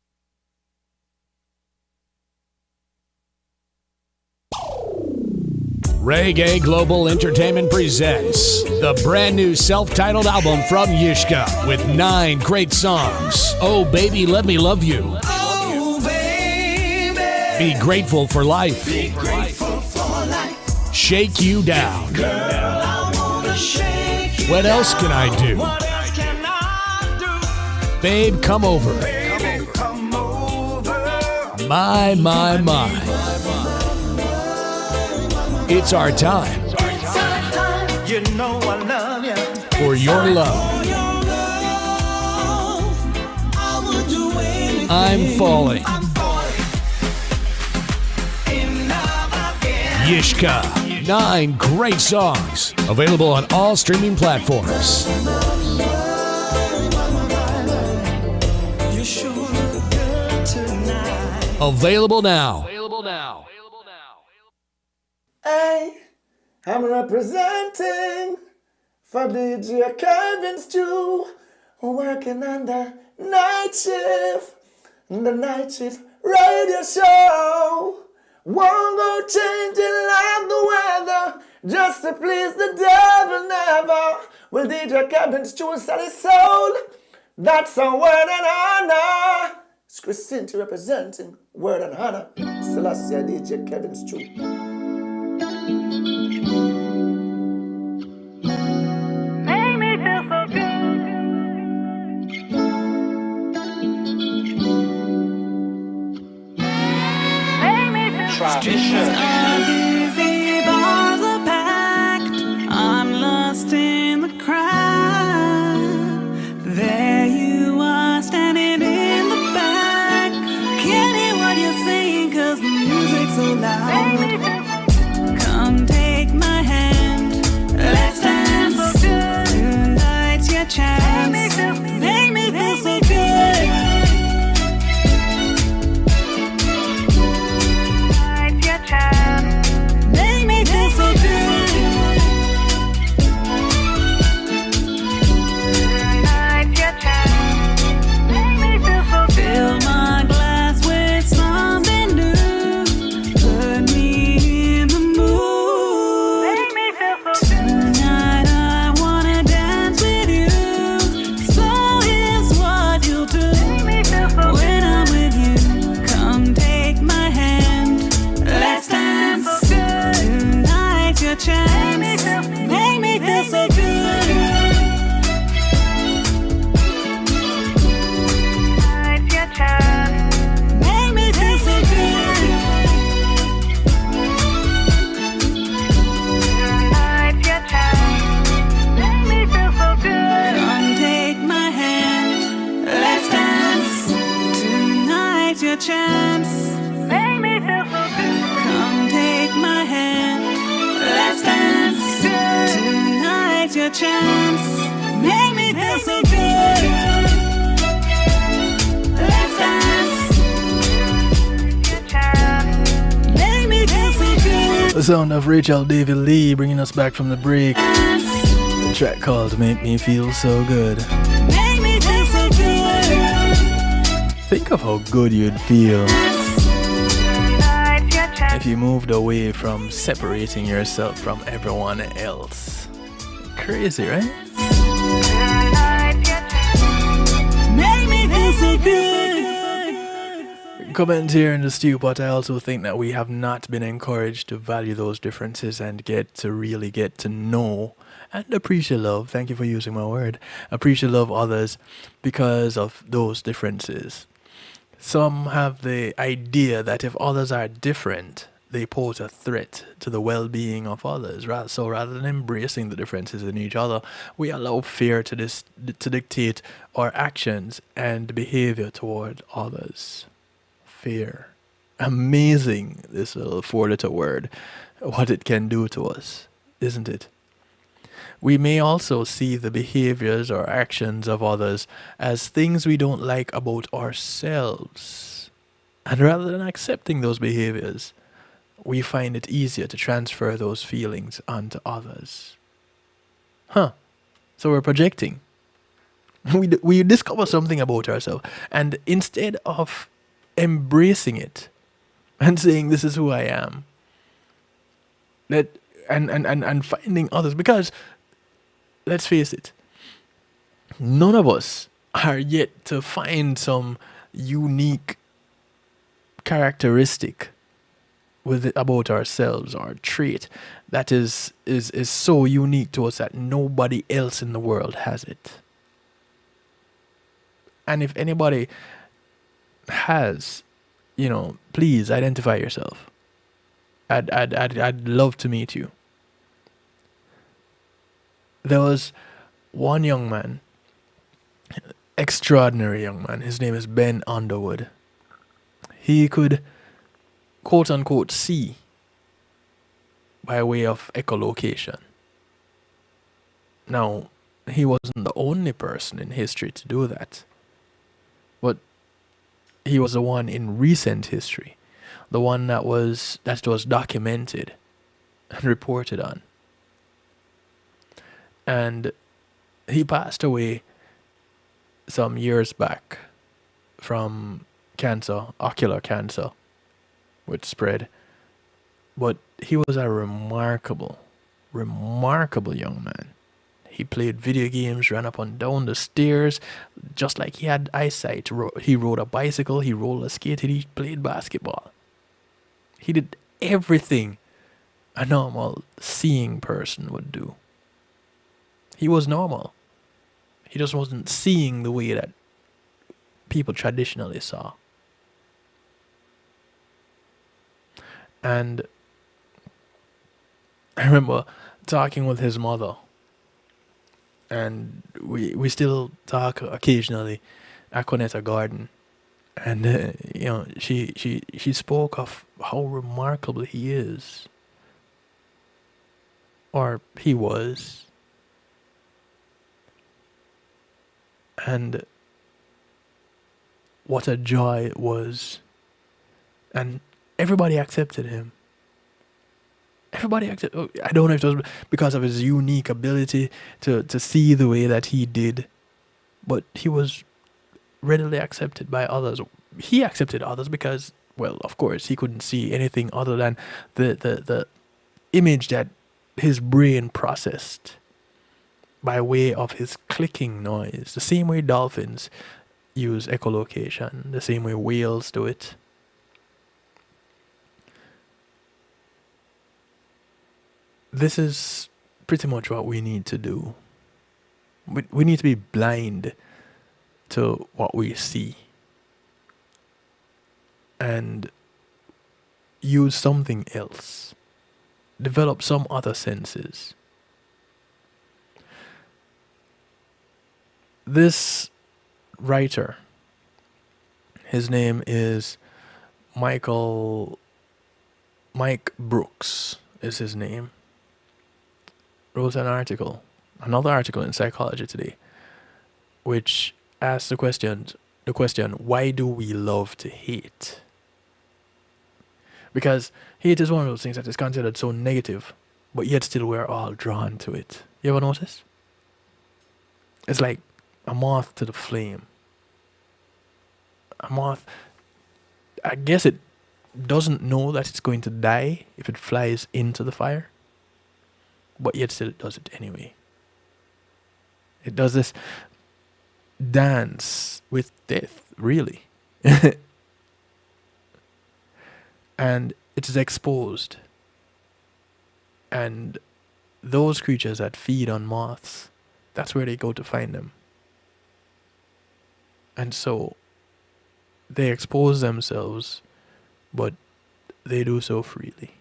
Reggae Global Entertainment presents the brand new self-titled album from Yishka with 9 great songs. Oh, baby, let me love you. Oh, baby. Be grateful for life. Be grateful for life. Shake you down. Girl, I wanna shake you What else can I do? What else can I do? Babe, come over. Baby, come over. My. It's our time. It's our time. You know I love you. For your love. For your love. I would do anything. I'm falling. I'm falling. In love again. Yishka. 9 great songs. Available on all streaming platforms. You sure look good tonight. Available now. Hey, I'm representing for DJ Kevin Stew, working on the night shift radio show. Won't go changing like the weather, just to please the devil never. Will DJ Kevin Stew sell his soul? That's a word and honor. It's Christine representing word and honor. Celestia DJ Kevin Stew. Make me feel so good. Make me feel so good. Our busy bars are packed. I'm lost in the crowd. There you are standing in the back. Can't hear what you're saying 'cause the music's so loud. Come take my hand. Let's dance. Tonight's your chance. Make me feel so good. Tonight's your chance. your chance. Make me feel so good. Come take my hand. Let's dance. Tonight's your chance. Make me feel so good. Let's dance. Make me feel so good. The sound of Rachel David Lee bringing us back from the break. The track called Make Me Feel So Good. Make me feel so good. Think of how good you'd feel if you moved away from separating yourself from everyone else. Crazy, right? Make me feel so good. Comment here in the stew, but I also think that we have not been encouraged to value those differences and really get to know and appreciate love. Thank you for using my word. Appreciate love others because of those differences. Some have the idea that if others are different, they pose a threat to the well-being of others. So rather than embracing the differences in each other, we allow fear to dictate our actions and behavior toward others. Fear. Amazing, this little four-letter word, what it can do to us, isn't it? We may also see the behaviors or actions of others as things we don't like about ourselves. And rather than accepting those behaviors, we find it easier to transfer those feelings onto others. So we're projecting. We discover something about ourselves, and instead of embracing it and saying this is who I am, and finding others, because let's face it, none of us are yet to find some unique characteristic about ourselves or trait that is so unique to us that nobody else in the world has it. And if anybody has, please identify yourself. I'd love to meet you. There was one young man, extraordinary young man. His name is Ben Underwood. He could, quote unquote, see by way of echolocation. Now, he wasn't the only person in history to do that, but he was the one in recent history, the one that was documented and reported on. And he passed away some years back from cancer, ocular cancer, which spread. But he was a remarkable young man. He played video games, ran up and down the stairs, just like he had eyesight. He rode a bicycle, he roller skated, he played basketball. He did everything a normal seeing person would do. He was normal. He just wasn't seeing the way that people traditionally saw. And I remember talking with his mother, and we still talk occasionally at Conetta Garden. And she spoke of how remarkable he is, or he was. And what a joy it was. And everybody accepted him. I don't know if it was because of his unique ability to see the way that he did, but he was readily accepted by others. He accepted others because, well, of course, he couldn't see anything other than the image that his brain processed by way of his clicking noise. The same way dolphins use echolocation, the same way whales do it. This is pretty much what we need to do. We need to be blind to what we see and use something else. Develop some other senses. This writer, his name is Mike Brooks is his name, wrote another article in Psychology Today, which asks the question, why do we love to hate? Because hate is one of those things that is considered so negative, but yet still we're all drawn to it. You ever notice? It's like a moth to the flame. A moth, I guess it doesn't know that it's going to die if it flies into the fire, but yet still it does it anyway. It does this dance with death, really. And it is exposed. And those creatures that feed on moths, that's where they go to find them. And so they expose themselves, but they do so freely.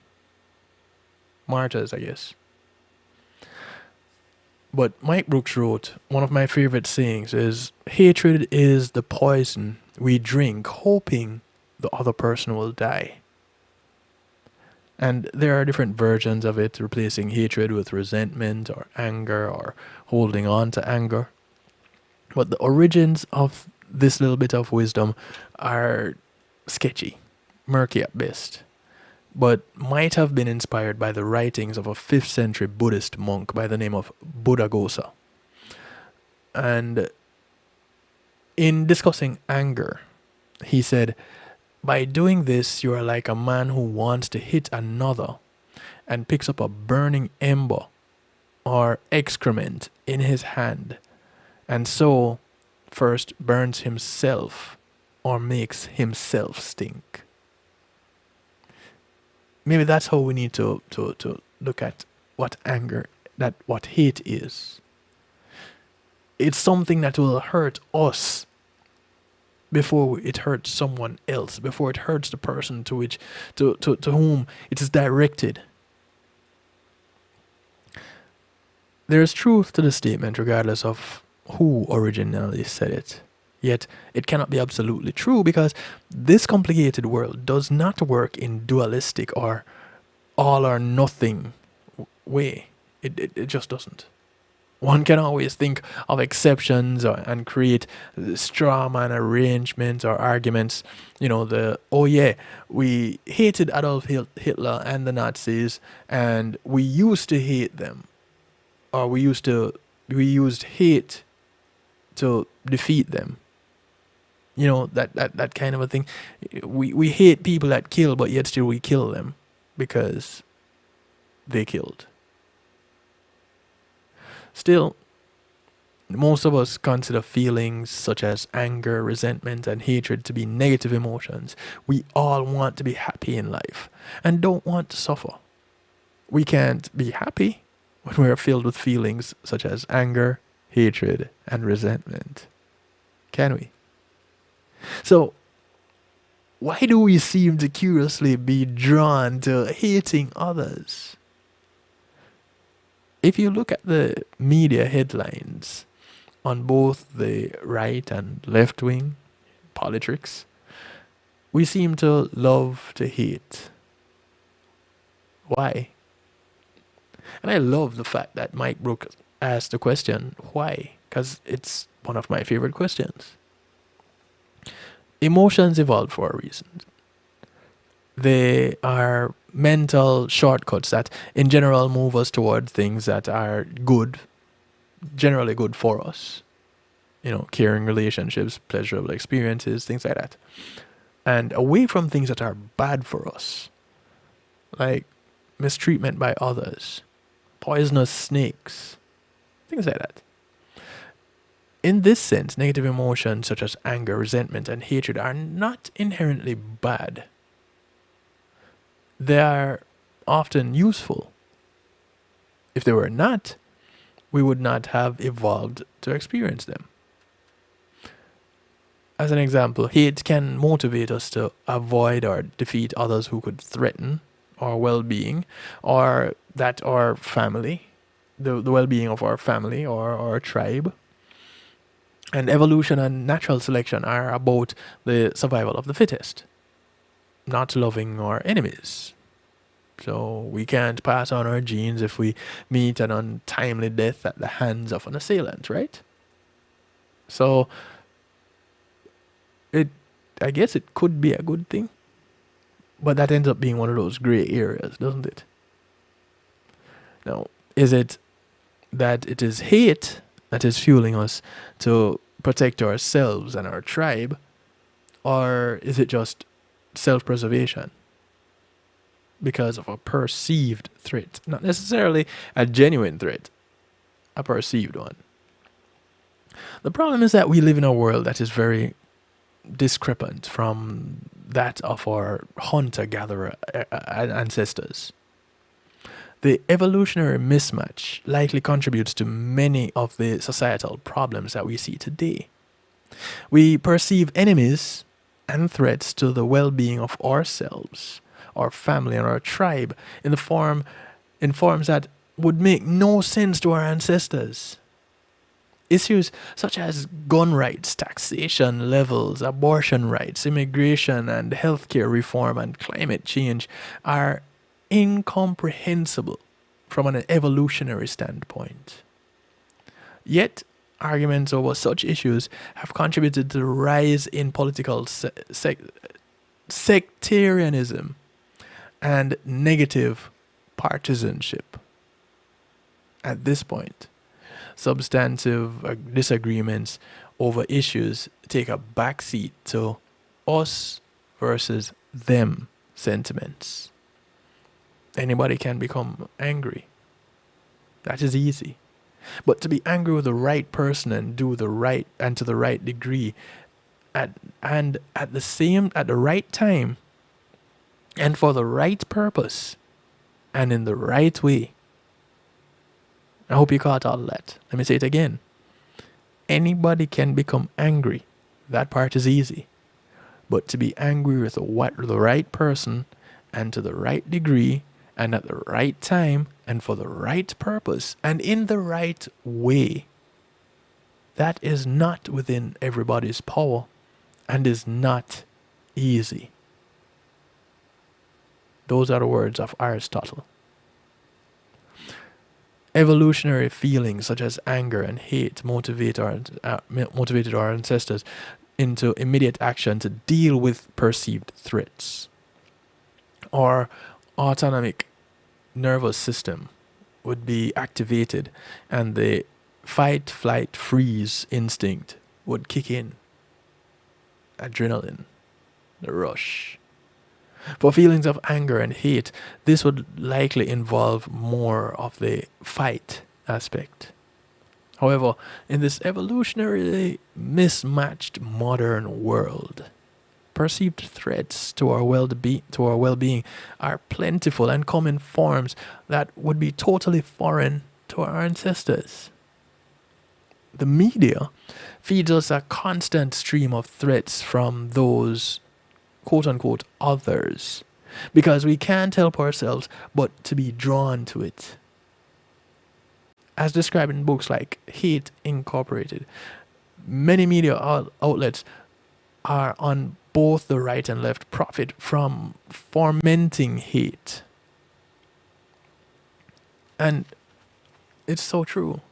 Martyrs, I guess. But Mike Brooks wrote, one of my favorite sayings is, hatred is the poison we drink hoping the other person will die. And there are different versions of it, replacing hatred with resentment or anger or holding on to anger. But the origins of this little bit of wisdom are sketchy, murky at best, but might have been inspired by the writings of a 5th century Buddhist monk by the name of Buddhaghosa. And in discussing anger, he said, by doing this, you are like a man who wants to hit another and picks up a burning ember or excrement in his hand, and so first burns himself or makes himself stink. Maybe that's how we need to look at what what hate is. It's something that will hurt us before it hurts someone else, before it hurts the person to whom it is directed. There is truth to the statement regardless of who originally said it. Yet it cannot be absolutely true, because this complicated world does not work in dualistic or all or nothing way. It just doesn't. One can always think of exceptions and create straw man arrangements or arguments. You know, we hated Adolf Hitler and the Nazis, and we used to hate them, or we used hate to defeat them. You know, that kind of a thing. We hate people that kill, but yet still we kill them because they killed. Still, most of us consider feelings such as anger, resentment, and hatred to be negative emotions. We all want to be happy in life and don't want to suffer. We can't be happy when we're filled with feelings such as anger, hatred, and resentment. Can we? So, why do we seem to curiously be drawn to hating others? If you look at the media headlines on both the right and left wing politics, we seem to love to hate. Why? And I love the fact that Mike Brooks asked the question, why? Because it's one of my favorite questions. Emotions evolve for a reason. They are mental shortcuts that in general move us toward things that are good, generally good for us. You know, caring relationships, pleasurable experiences, things like that. And away from things that are bad for us, like mistreatment by others, poisonous snakes, things like that. In this sense, negative emotions such as anger, resentment, and hatred are not inherently bad. They are often useful. If they were not, we would not have evolved to experience them. As an example, hate can motivate us to avoid or defeat others who could threaten our well-being, or that our family, the well-being of our family or our tribe. And evolution and natural selection are about the survival of the fittest. not loving our enemies. So we can't pass on our genes if we meet an untimely death at the hands of an assailant, right? So I guess it could be a good thing, but that ends up being one of those gray areas, doesn't it? Now, is it that it is hate that is fueling us to protect ourselves and our tribe, or is it just self-preservation because of a perceived threat? Not necessarily a genuine threat, a perceived one. The problem is that we live in a world that is very discrepant from that of our hunter-gatherer ancestors. The evolutionary mismatch likely contributes to many of the societal problems that we see today. We perceive enemies and threats to the well-being of ourselves, our family, and our tribe in forms that would make no sense to our ancestors. Issues such as gun rights, taxation levels, abortion rights, immigration and healthcare reform, and climate change are incomprehensible from an evolutionary standpoint. Yet, arguments over such issues have contributed to the rise in political sectarianism and negative partisanship. At this point, substantive disagreements over issues take a backseat to us versus them sentiments. Anybody can become angry. That is easy. But to be angry with the right person and do the right and to the right degree at the right time and for the right purpose and in the right way. I hope you caught all that. Let me say it again. Anybody can become angry. That part is easy. But to be angry with the right person and to the right degree and at the right time and for the right purpose and in the right way, that is not within everybody's power and is not easy. Those are the words of Aristotle. Evolutionary feelings such as anger and hate motivated our ancestors into immediate action to deal with perceived threats. Our autonomic nervous system would be activated and the fight, flight, freeze instinct would kick in. Adrenaline, the rush. For feelings of anger and hate, this would likely involve more of the fight aspect. However, in this evolutionarily mismatched modern world, perceived threats to our well-being are plentiful and come in forms that would be totally foreign to our ancestors. The media feeds us a constant stream of threats from those quote-unquote others, because we can't help ourselves but to be drawn to it. As described in books like Hate Incorporated, many media outlets are on both the right and left profit from fomenting hate. And it's so true.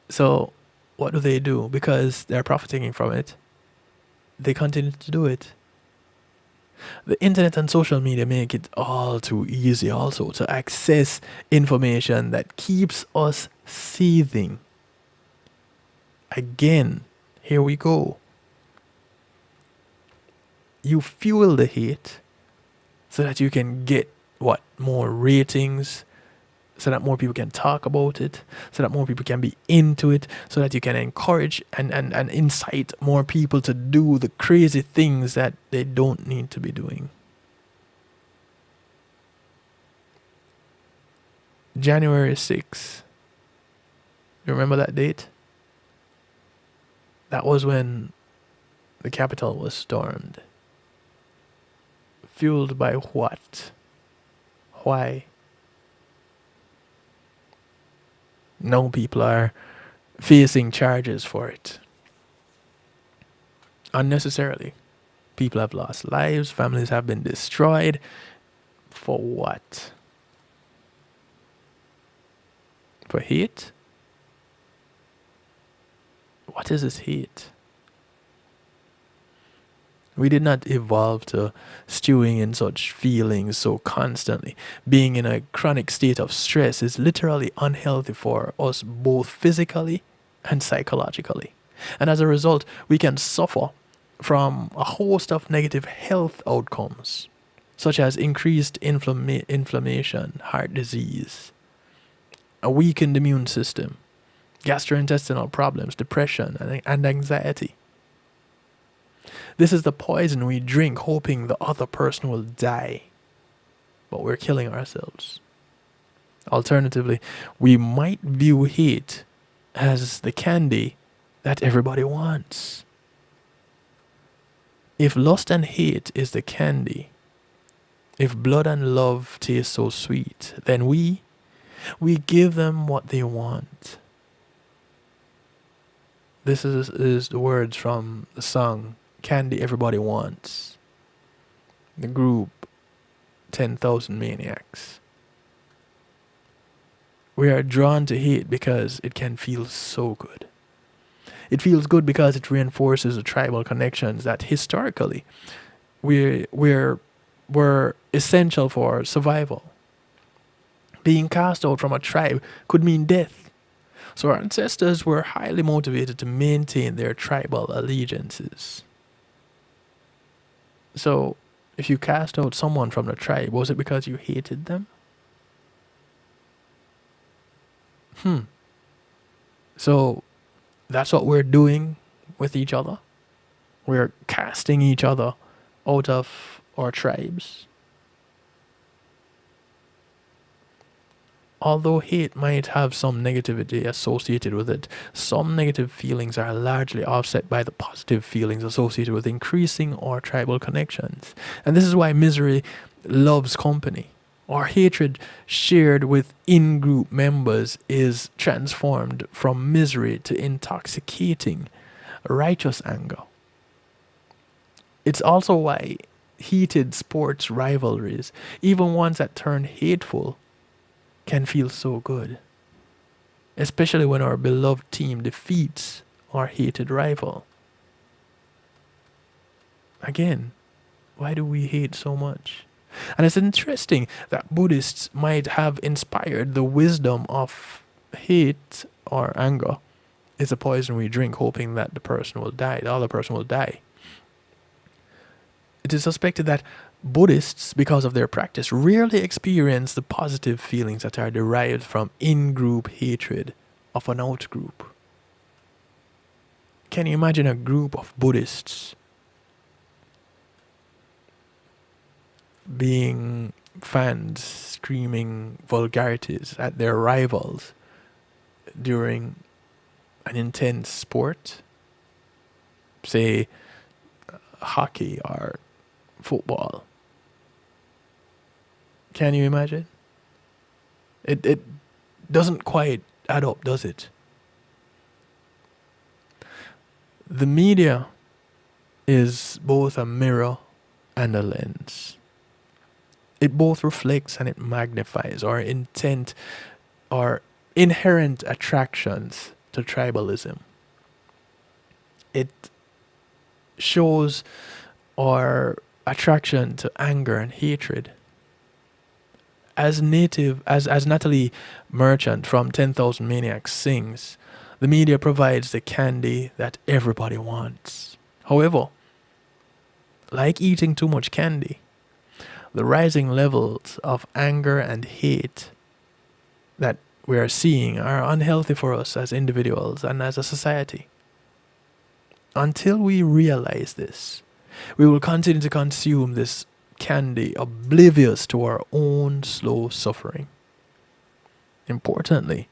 So what do? Because they're profiting from it, they continue to do it. The internet and social media make it all too easy also to access information that keeps us seething. Again, here we go. You fuel the hate so that you can get more ratings, so that more people can talk about it, so that more people can be into it, so that you can encourage and incite more people to do the crazy things that they don't need to be doing. January 6th. You remember that date? That was when the Capitol was stormed. Fueled by what? Why? No, people are facing charges for it. Unnecessarily. People have lost lives, families have been destroyed. For what? For hate? What is this hate? We did not evolve to stewing in such feelings so constantly. Being in a chronic state of stress is literally unhealthy for us both physically and psychologically. And as a result, we can suffer from a host of negative health outcomes, such as increased inflammation, heart disease, a weakened immune system, gastrointestinal problems, depression, and anxiety. This is the poison we drink hoping the other person will die, but we're killing ourselves. Alternatively, we might view hate as the candy that everybody wants. If lust and hate is the candy, if blood and love taste so sweet, then we give them what they want. This is the words from the song Candy Everybody Wants. The group 10,000 Maniacs. We are drawn to hate because it can feel so good. It feels good because it reinforces the tribal connections that historically were essential for survival. Being cast out from a tribe could mean death. So our ancestors were highly motivated to maintain their tribal allegiances. So if you cast out someone from the tribe, was it because you hated them? So that's what we're doing with each other. We're casting each other out of our tribes. Although hate might have some negativity associated with it, some negative feelings are largely offset by the positive feelings associated with increasing our tribal connections. And this is why misery loves company. Our hatred shared with in-group members is transformed from misery to intoxicating, righteous anger. It's also why heated sports rivalries, even ones that turn hateful, can feel so good. Especially when our beloved team defeats our hated rival. Again, why do we hate so much? And it's interesting that Buddhists might have inspired the wisdom of hate or anger is a poison we drink hoping that the person will die, the other person will die. It is suspected that Buddhists, because of their practice, rarely experience the positive feelings that are derived from in-group hatred of an out-group. Can you imagine a group of Buddhists being fans screaming vulgarities at their rivals during an intense sport, say hockey or football? Can you imagine? It doesn't quite add up, does it? The media is both a mirror and a lens. It both reflects and it magnifies our intent, our inherent attractions to tribalism. It shows our attraction to anger and hatred. As Natalie Merchant from 10,000 Maniacs sings, the media provides the candy that everybody wants. However, like eating too much candy, the rising levels of anger and hate that we are seeing are unhealthy for us as individuals and as a society. Until we realize this, we will continue to consume this candy oblivious to our own slow suffering. Importantly,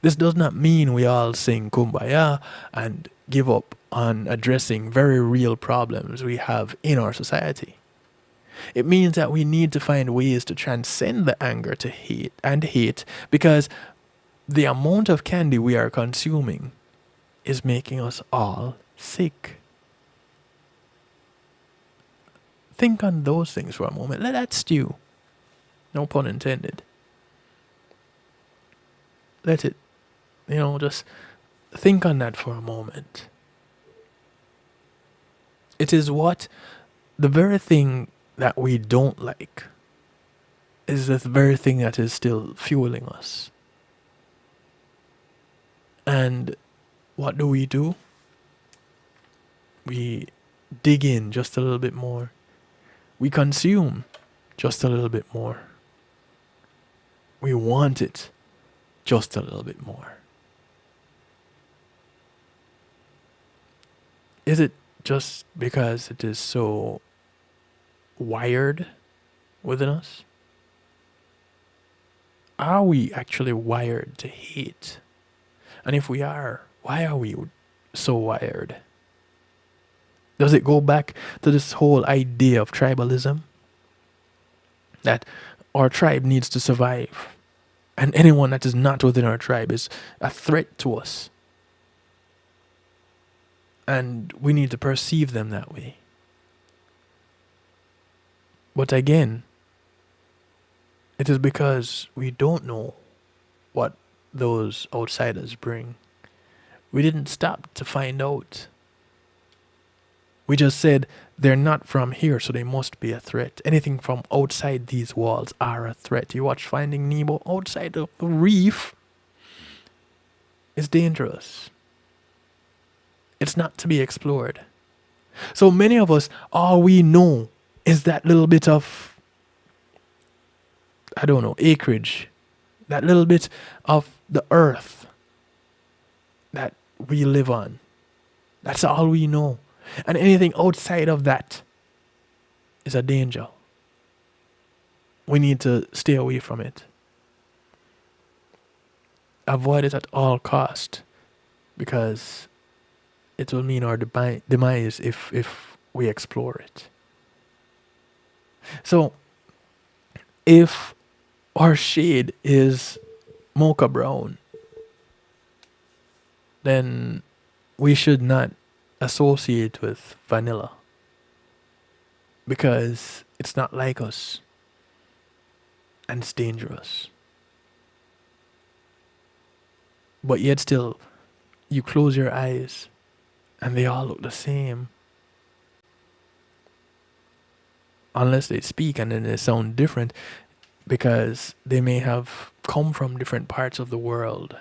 this does not mean we all sing Kumbaya and give up on addressing very real problems we have in our society. It means that we need to find ways to transcend the anger to hate because the amount of candy we are consuming is making us all sick. Think on those things for a moment. Let that stew. No pun intended. Let it, just think on that for a moment. It is what the very thing that we don't like is the very thing that is still fueling us. And what do? We dig in just a little bit more. We consume just a little bit more. We want it just a little bit more. Is it just because it is so wired within us? Are we actually wired to hate? And if we are, why are we so wired? Does it go back to this whole idea of tribalism? That our tribe needs to survive, and anyone that is not within our tribe is a threat to us. And we need to perceive them that way. But again, it is because we don't know what those outsiders bring. We didn't stop to find out. We just said they're not from here, so they must be a threat. Anything from outside these walls are a threat. You watch Finding Nemo, outside of the reef is dangerous. It's not to be explored. So many of us, all we know is that little bit of, acreage, that little bit of the earth that we live on. That's all we know. And anything outside of that is a danger. We need to stay away from it. Avoid it at all cost, because it will mean our demise if we explore it. So, if our shade is mocha brown, then we should not associate with vanilla, because it's not like us and it's dangerous. But yet still, you close your eyes and they all look the same, unless they speak and then they sound different, because they may have come from different parts of the world.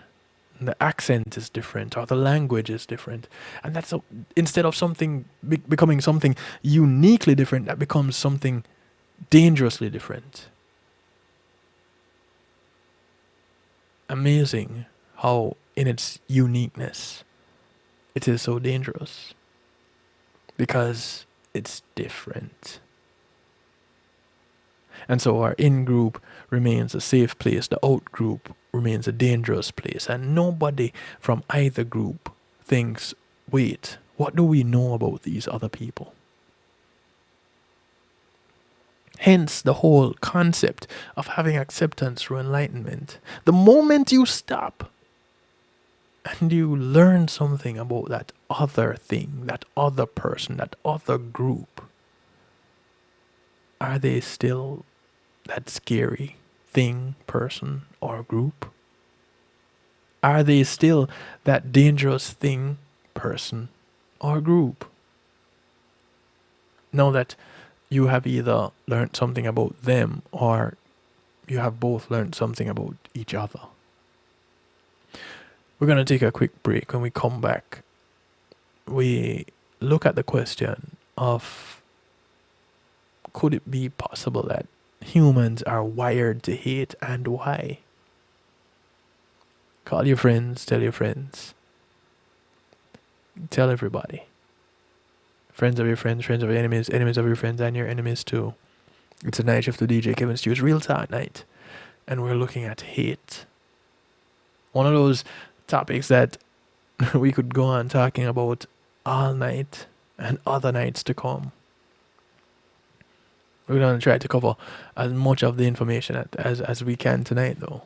The accent is different, or the language is different, and that's instead of something becoming something uniquely different, that becomes something dangerously different. Amazing how in its uniqueness it is so dangerous, because it's different. And so our in-group remains a safe place, the out-group remains a dangerous place, and nobody from either group thinks, wait, what do we know about these other people? Hence the whole concept of having acceptance through enlightenment. The moment you stop and you learn something about that other thing, that other person, that other group, are they still that scary thing, person, or group? Are they still that dangerous thing, person, or group? Know that you have either learned something about them, or you have both learned something about each other. We're going to take a quick break. When we come back, we look at the question of, could it be possible that humans are wired to hate, and why? Call your friends, tell your friends. Tell everybody. Friends of your friends, friends of your enemies, enemies of your friends, and your enemies too. It's a night shift with DJ Kevin Stew's Real Talk Night, and we're looking at hate. One of those topics that we could go on talking about all night and other nights to come. We're going to try to cover as much of the information as we can tonight, though.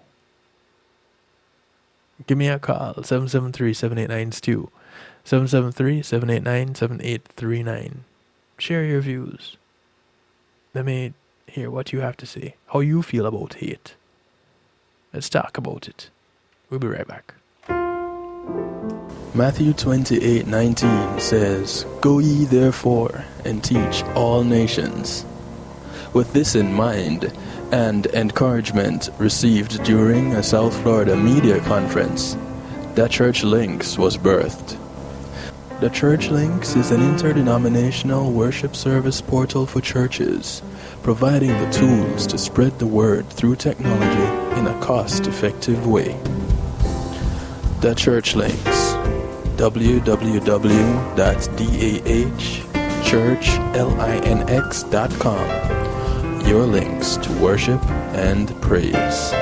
Give me a call, 773-789-STEW, 773-789-7839. Share your views. Let me hear what you have to say. How you feel about hate. Let's talk about it. We'll be right back. Matthew 28:19 says, "Go ye therefore and teach all nations." With this in mind, and encouragement received during a South Florida media conference, The Church Links was birthed. The Church Links is an interdenominational worship service portal for churches, providing the tools to spread the word through technology in a cost-effective way. The Church Links, www.dahchurchlinx.com. Your links to worship and praise.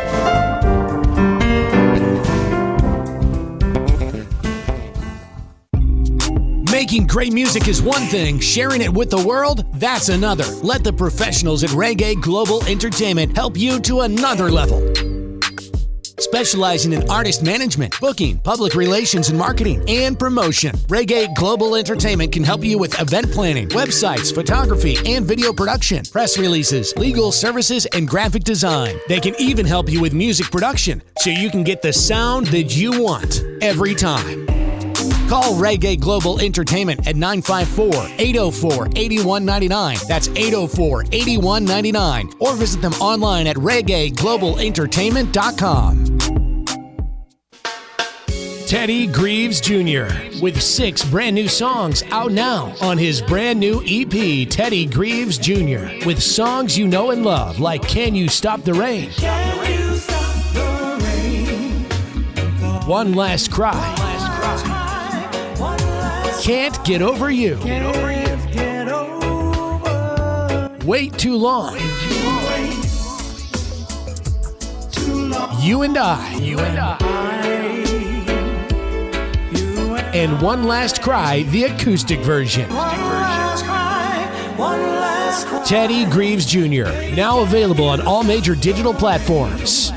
Making great music is one thing, sharing it with the world, that's another. Let the professionals at Reggae Global Entertainment help you to another level. Specializing in artist management, booking, public relations and marketing, and promotion, Reggae Global Entertainment can help you with event planning, websites, photography, and video production, press releases, legal services, and graphic design. They can even help you with music production, so you can get the sound that you want every time. Call Reggae Global Entertainment at 954-804-8199. That's 804-8199. Or visit them online at reggaeglobalentertainment.com. Teddy Greaves Jr. with 6 brand new songs out now on his brand new EP, Teddy Greaves Jr. with songs you know and love like Can You Stop the Rain? Can you stop the rain? One Last Cry. Can't Get Over You. Wait Too Long. You and I. And One Last Cry, the acoustic version. Teddy Greaves Jr. Now available on all major digital platforms.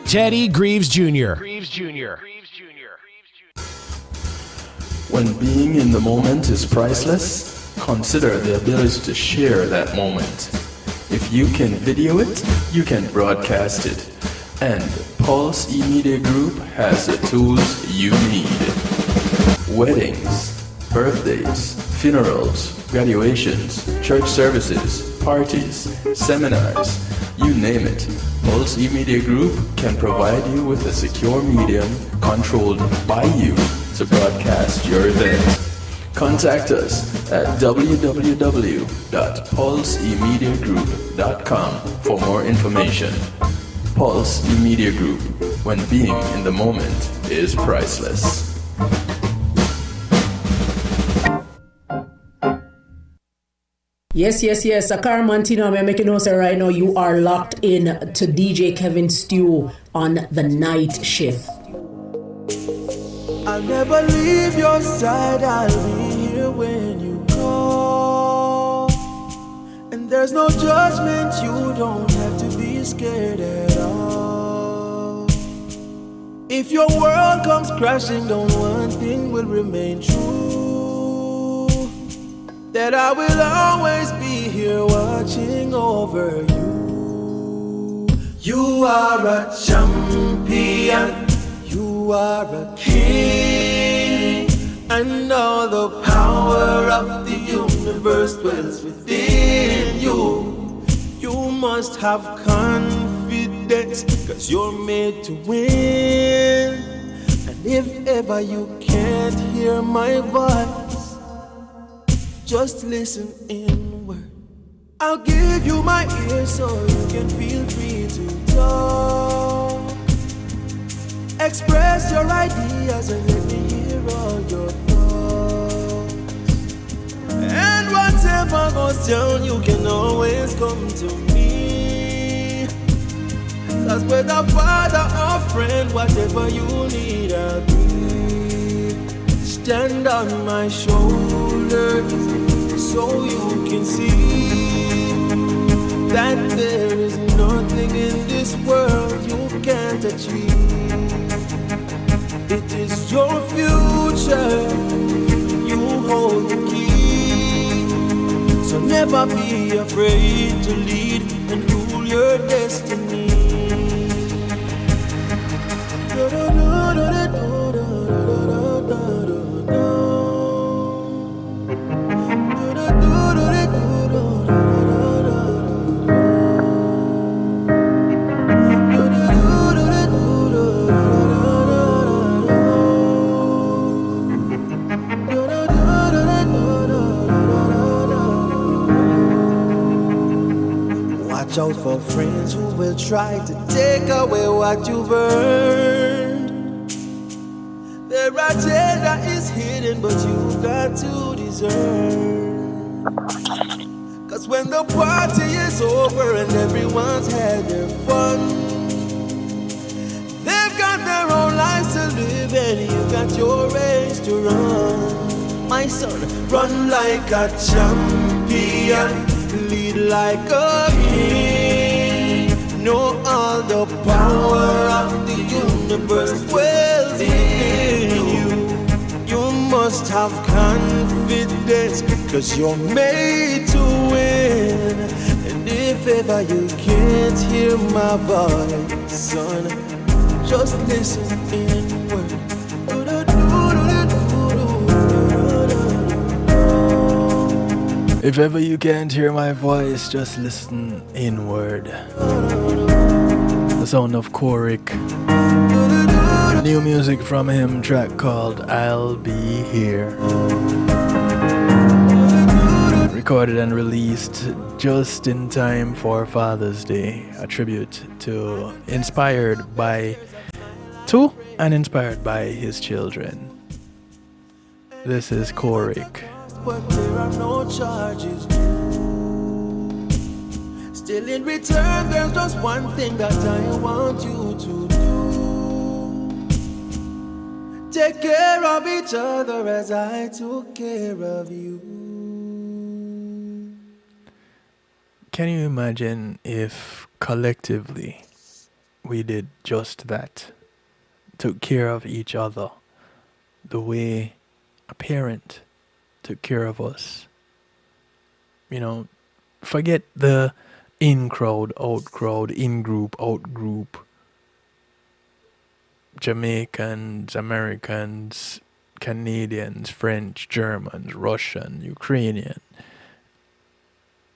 Teddy Greaves Jr. When being in the moment is priceless, consider the ability to share that moment. If you can video it, you can broadcast it. And Pulse E-Media Group has the tools you need. Weddings, birthdays, funerals, graduations, church services, parties, seminars, you name it. Pulse E-Media Group can provide you with a secure medium controlled by you to broadcast your event. Contact us at www.pulseemediagroup.com for more information. Pulse E-Media Group, when being in the moment is priceless. Yes. Akar Mantino, I'm making notes right now. You are locked in to DJ Kevin Stew on the night shift. I'll never leave your side, I'll be here when you call. And there's no judgment, you don't have to be scared at all. If your world comes crashing down, one thing will remain true, that I will always be here watching over you. You are a champion, you are a king, and all the power of the universe dwells within you. You must have confidence, 'cause you're made to win. And if ever you can't hear my voice, just listen inward. I'll give you my ear so you can feel free to talk. Express your ideas and let me hear all your thoughts. And whatever goes down, you can always come to me. 'Cause whether father or friend, whatever you need, I'll be. Stand on my shoulders so you can see that there is nothing in this world you can't achieve. It is your future, you hold the key. Never be afraid to lead and rule your destiny. Watch out for friends who will try to take away what you've earned. Their agenda is hidden, but you got to deserve. Cause when the party is over and everyone's had their fun, they've got their own lives to live and you got your race to run. My son, run like a champion, lead like a king. Know all the power of the universe dwells in you. You must have confidence, cause you're made to win. And if ever you can't hear my voice, son, just listen inward. If ever you can't hear my voice, just listen inward. The sound of Korik. New music from him, track called I'll Be Here. Recorded and released just in time for Father's Day. A tribute to inspired by his children. This is Korik. But there are no charges due. Still in return, there's just one thing that I want you to do. Take care of each other as I took care of you. Can you imagine if collectively we did just that? Took care of each other the way a parent took care of us. You know, forget the in crowd, out crowd, in group, out group. Jamaicans, Americans, Canadians, French, Germans, Russian, Ukrainian.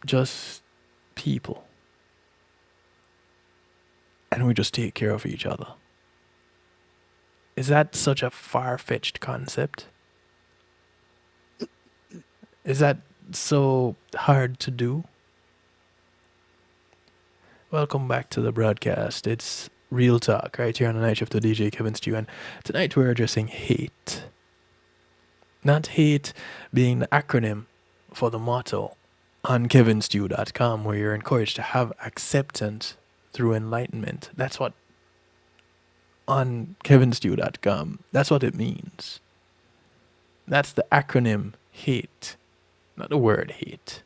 Just people. And we just take care of each other. Is that such a far-fetched concept? Is that so hard to do? Welcome back to the broadcast. It's Real Talk right here on the night shift of DJ Kevin Stew. And tonight we're addressing hate. Not hate being the acronym for the motto on kevinstew.com, where you're encouraged to have acceptance through enlightenment. That's what on kevinstew.com, that's what it means. That's the acronym hate. Not the word hate.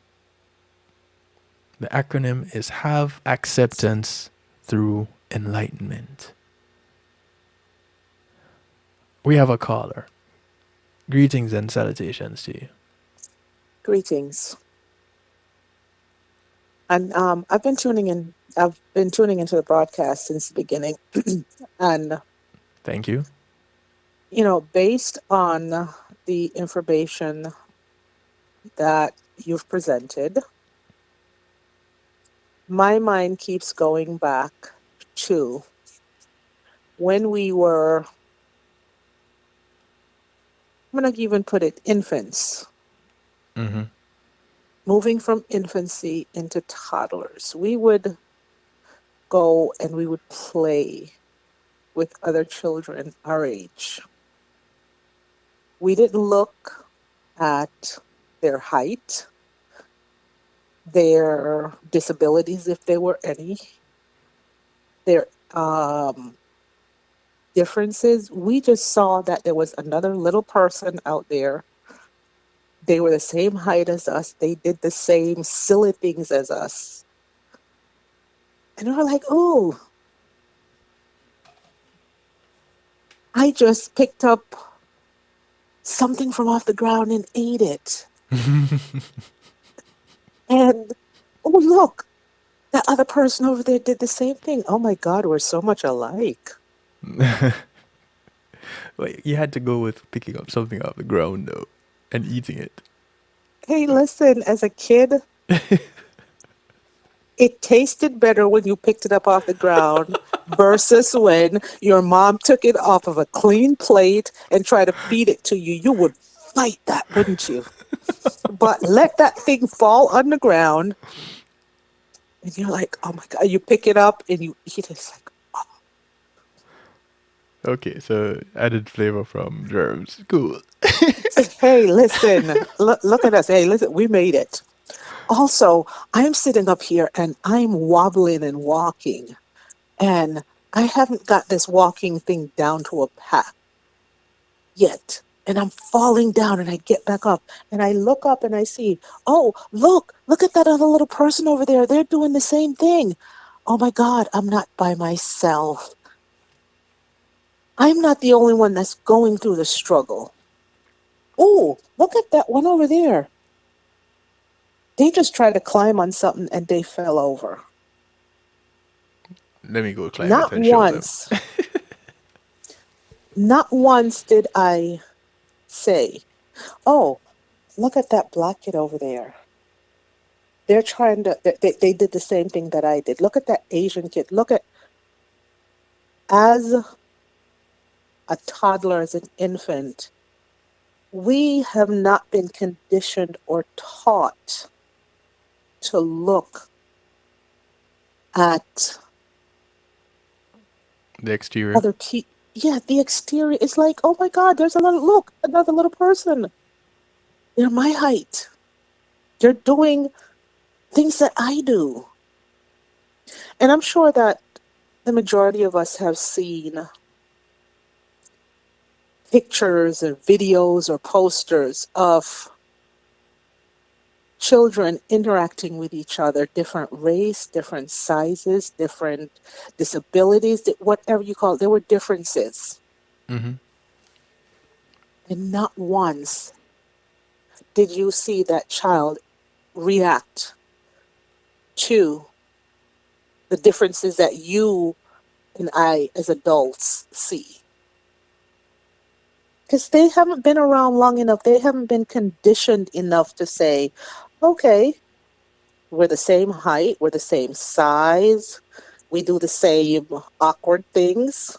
The acronym is have acceptance through enlightenment. We have a caller. Greetings and salutations to you. Greetings. And I've been tuning into the broadcast since the beginning. And thank you. You know, based on the information that you've presented, my mind keeps going back to when we were, I'm going to even put it, infants. Mm-hmm. Moving from infancy into toddlers. We would go and we would play with other children our age. We didn't look at their height, their disabilities, if there were any, their differences. We just saw that there was another little person out there. They were the same height as us. They did the same silly things as us. And we were like, oh, I just picked up something from off the ground and ate it. And And, oh, look, that other person over there did the same thing. Oh my God, we're so much alike. Wait, you had to go with picking up something off the ground though, and eating it. Hey, listen, as a kid, it tasted better when you picked it up off the ground versus when your mom took it off of a clean plate and tried to feed it to you. You would fight that, wouldn't you? But let that thing fall on the ground, and you're like, oh my God, you pick it up and you eat it. It's like, Okay, so added flavor from germs. Cool. hey, listen, look at us. Hey, listen, we made it. Also, I'm sitting up here and I'm wobbling and walking, and I haven't got this walking thing down to a pat yet. And I'm falling down and I get back up and I look up and I see, oh, look at that other little person over there. They're doing the same thing. Oh my God, I'm not by myself. I'm not the only one that's going through the struggle. Oh, look at that one over there. They just tried to climb on something and they fell over. Let me go climb Not it and show them. Not once did I say, oh, look at that black kid over there. They're trying to, they did the same thing that I did. Look at that Asian kid. As a toddler, as an infant, we have not been conditioned or taught to look at the exterior. The exterior is like, oh my God, there's another little person. They're my height. They're doing things that I do. And I'm sure that the majority of us have seen pictures or videos or posters of children interacting with each other, different race, different sizes, different disabilities, whatever you call it. There were differences. Mm-hmm. And not once did you see that child react to the differences that you and I as adults see. Because they haven't been around long enough. They haven't been conditioned enough to say, okay, we're the same height, we're the same size, we do the same awkward things.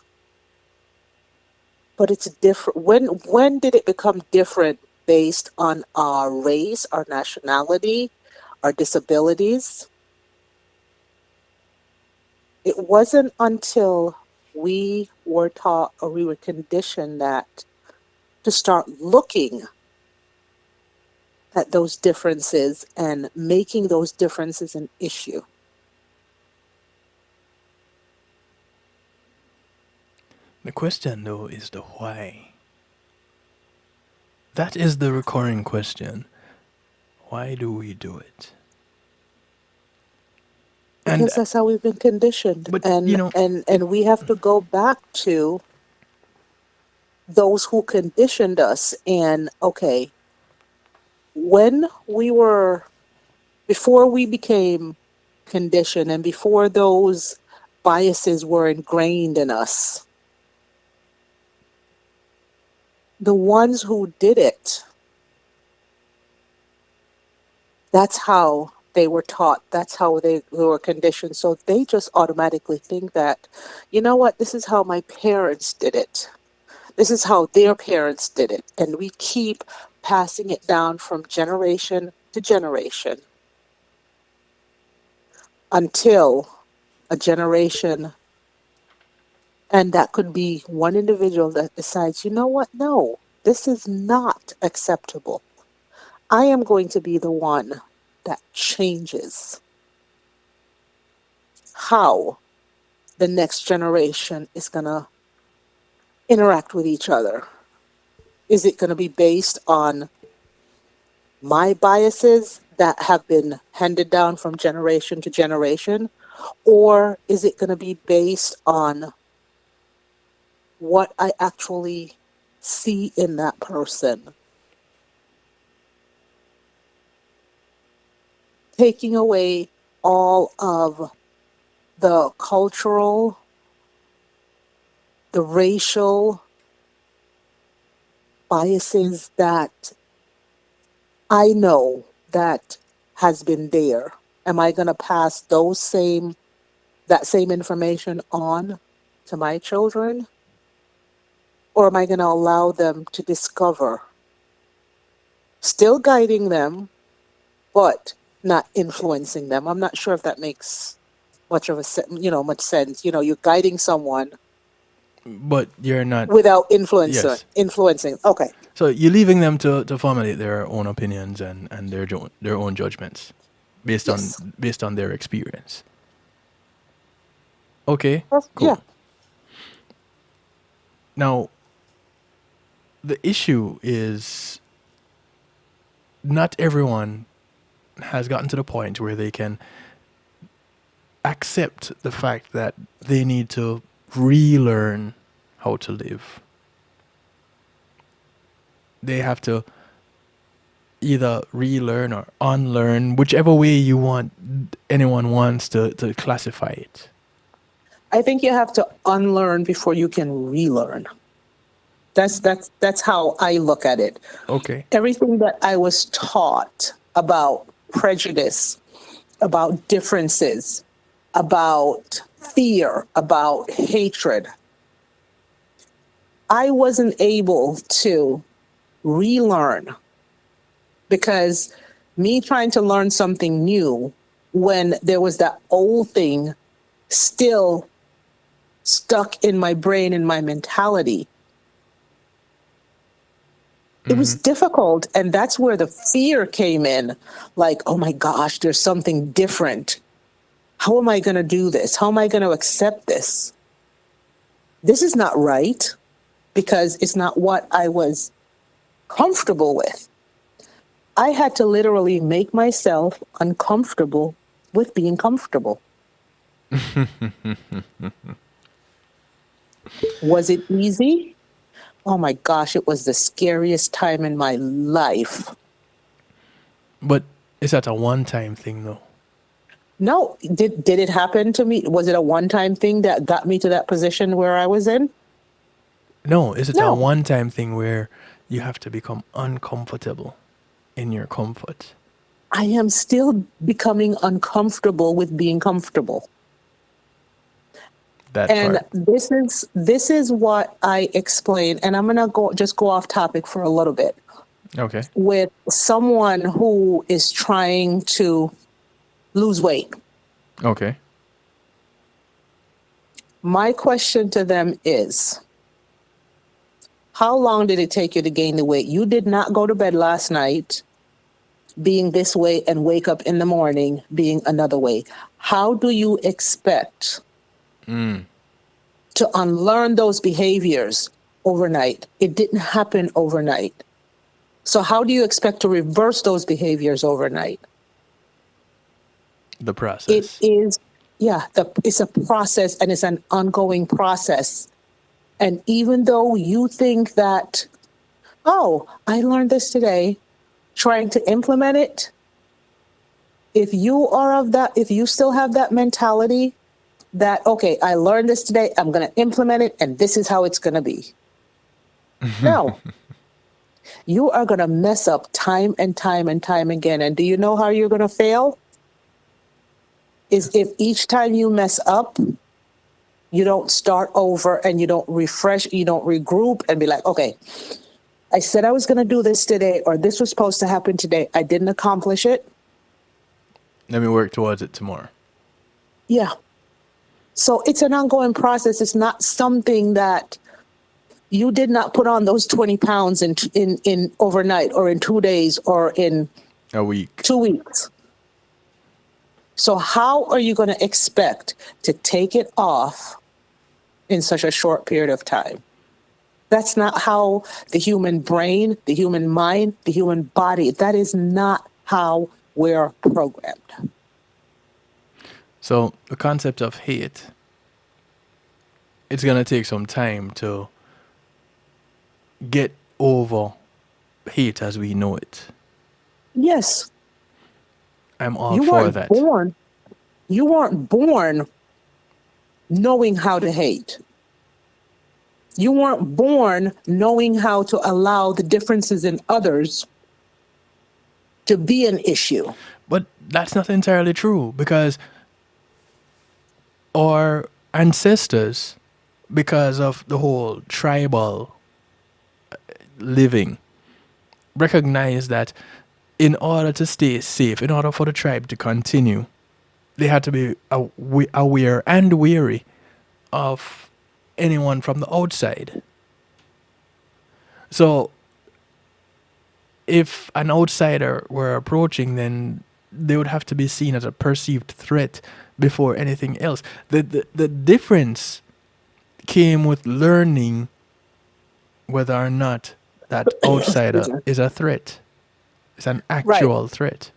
But it's different. When did it become different based on our race, our nationality, our disabilities? It wasn't until we were taught or we were conditioned that to start looking at those differences and making those differences an issue. The question though is the why. That is the recurring question. Why do we do it? Because that's how we've been conditioned. But, and we have to go back to those who conditioned us. And okay, before we became conditioned and before those biases were ingrained in us, the ones who did it, that's how they were taught. That's how they were conditioned. So they just automatically think that, you know what, this is how my parents did it. This is how their parents did it. And we keep passing it down from generation to generation until a generation, and that could be one individual that decides, you know what, no, this is not acceptable. I am going to be the one that changes how the next generation is going to interact with each other. Is it going to be based on my biases that have been handed down from generation to generation? Or is it going to be based on what I actually see in that person? taking away all of the cultural, the racial biases that I know that has been there. Am I going to pass that same information on to my children? Or am I going to allow them to discover, still guiding them, but not influencing them? I'm not sure if that makes much sense. You're guiding someone, but you're not. without Yes. influencing. Okay. So you're leaving them to formulate their own opinions and their own judgments based Yes. on their experience. Okay, cool. Yeah. Now, the issue is not everyone has gotten to the point where they can accept the fact that they need to relearn how to live. They have to either relearn or unlearn, whichever way anyone wants to classify it. I think you have to unlearn before you can relearn. That's how I look at it. Okay. Everything that I was taught about prejudice, about differences, about fear, about hatred, I wasn't able to relearn, because me trying to learn something new when there was that old thing still stuck in my brain and my mentality, it was difficult. And that's where the fear came in. Like, oh my gosh, there's something different. How am I going to do this? How am I going to accept this? This is not right, because it's not what I was comfortable with. I had to literally make myself uncomfortable with being comfortable. Was it easy? Oh my gosh, it was the scariest time in my life. But is that a one-time thing, though? No. Did it happen to me? Was it a one-time thing that got me to that position where I was in? No. Is it a No. one-time thing where you have to become uncomfortable in your comfort? I am still becoming uncomfortable with being comfortable. And this is what I explain, and I'm gonna go off topic for a little bit. Okay. With someone who is trying to lose weight. Okay. My question to them is, how long did it take you to gain the weight? You did not go to bed last night being this way and wake up in the morning being another way. How do you expect to unlearn those behaviors overnight? It didn't happen overnight. So how do you expect to reverse those behaviors overnight? The process. It is, it's a process, and it's an ongoing process. And even though you think that, oh, I learned this today, trying to implement it, if you still have that mentality that, okay, I learned this today, I'm going to implement it, and this is how it's going to be. No. You are going to mess up time and time and time again. And do you know how you're going to fail? Is if each time you mess up, you don't start over and you don't refresh, you don't regroup and be like, okay, I said I was going to do this today, or this was supposed to happen today. I didn't accomplish it. Let me work towards it tomorrow. Yeah. So it's an ongoing process. It's not something that you did not put on those 20 pounds in overnight, or in 2 days, or in a week, 2 weeks. So how are you going to expect to take it off in such a short period of time? That's not how the human brain, the human mind, the human body, that is not how we're programmed. So the concept of hate, it's going to take some time to get over hate as we know it. Yes. I'm all for that. You weren't born knowing how to hate. You weren't born knowing how to allow the differences in others to be an issue. But that's not entirely true, because our ancestors, because of the whole tribal living, recognize that in order to stay safe, in order for the tribe to continue, they had to be aware and wary of anyone from the outside. So if an outsider were approaching, then they would have to be seen as a perceived threat before anything else. The difference came with learning whether or not that outsider is a threat. It's an actual threat.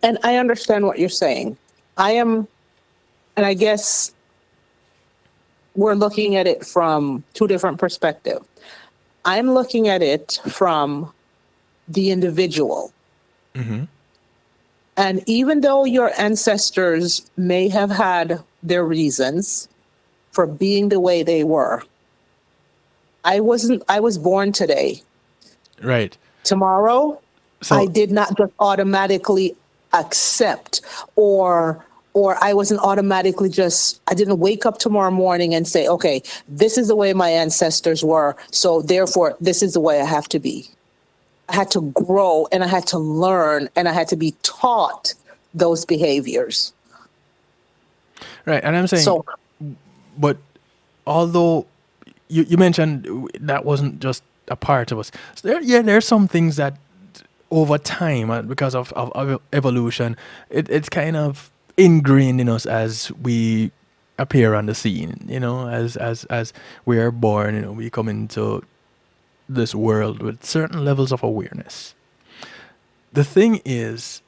And I understand what you're saying. And I guess we're looking at it from two different perspectives. I'm looking at it from the individual. Mm-hmm. And even though your ancestors may have had their reasons for being the way they were, I was born today. Right. Tomorrow, so, I did not just automatically accept or I wasn't automatically I didn't wake up tomorrow morning and say, okay, this is the way my ancestors were, so therefore this is the way I have to be. I had to grow and I had to learn and I had to be taught those behaviors. Right. And I'm saying, but although you mentioned that wasn't just a part of us, so there are some things that over time, because of evolution, it's kind of ingrained in us as we appear on the scene, as we are born, we come into this world with certain levels of awareness. The thing is,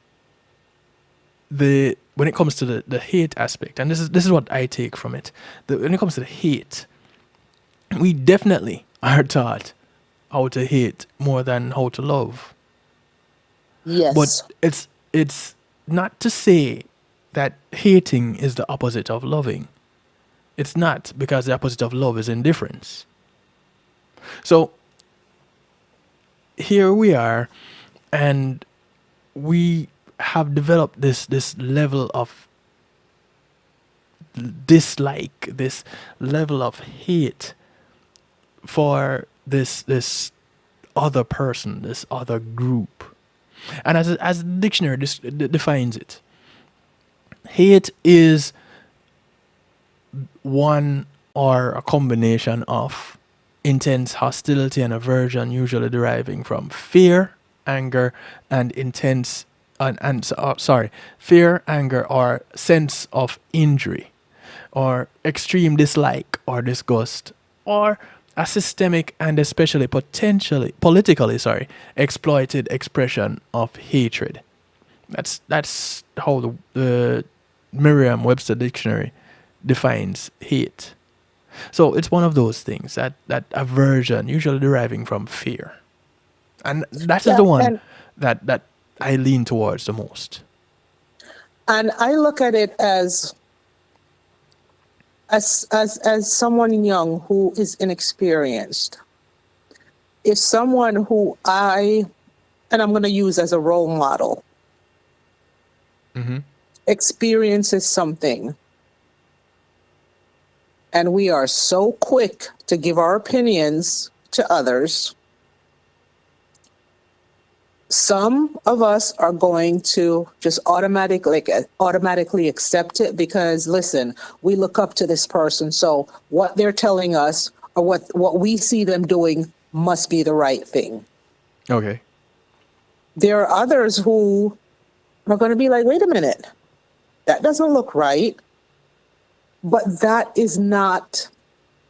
when it comes to the hate aspect, and this is what I take from it, when it comes to the hate, we definitely are taught how to hate more than how to love. Yes. But it's not to say that hating is the opposite of loving. It's not, because the opposite of love is indifference. So here we are, and we have developed this level of dislike, this level of hate for this other person, this other group. And as the dictionary defines it, hate is one or a combination of intense hostility and aversion, usually deriving from fear, anger, and fear, anger, or sense of injury, or extreme dislike or disgust, or a systemic and especially politically exploited expression of hatred. That's how the Merriam-Webster dictionary defines hate. So it's one of those things, that aversion, usually deriving from fear, and that is the one that I lean towards the most. And I look at it as someone young who is inexperienced. If someone who I'm going to use as a role model, experiences something, and we are so quick to give our opinions to others, some of us are going to just automatically accept it because, listen, we look up to this person, so what they're telling us or what we see them doing must be the right thing. Okay. There are others who are going to be like, wait a minute, that doesn't look right. But that is not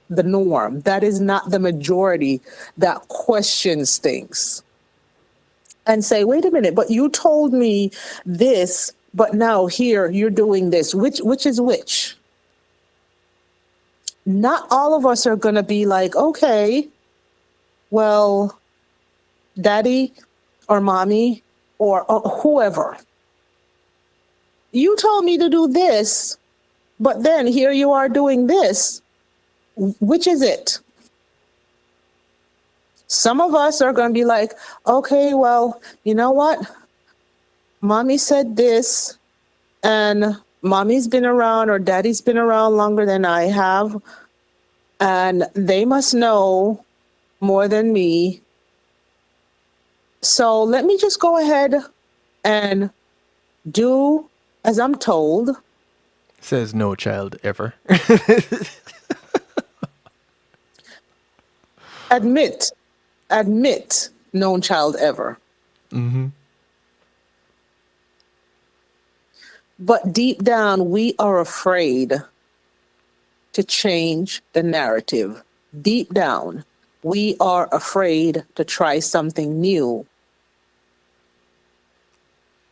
the norm. That is not the majority that questions things and say, wait a minute, but you told me this, but now here you're doing this. Which is which? Not all of us are going to be like, okay, well, daddy or mommy or whoever, you told me to do this, but then here you are doing this. Which is it? Some of us are going to be like, okay, well, you know what? Mommy said this, and mommy's been around or daddy's been around longer than I have, and they must know more than me. So let me just go ahead and do as I'm told. Says no child ever. Admit, no child ever. Mm-hmm. But deep down, we are afraid to change the narrative. Deep down, we are afraid to try something new.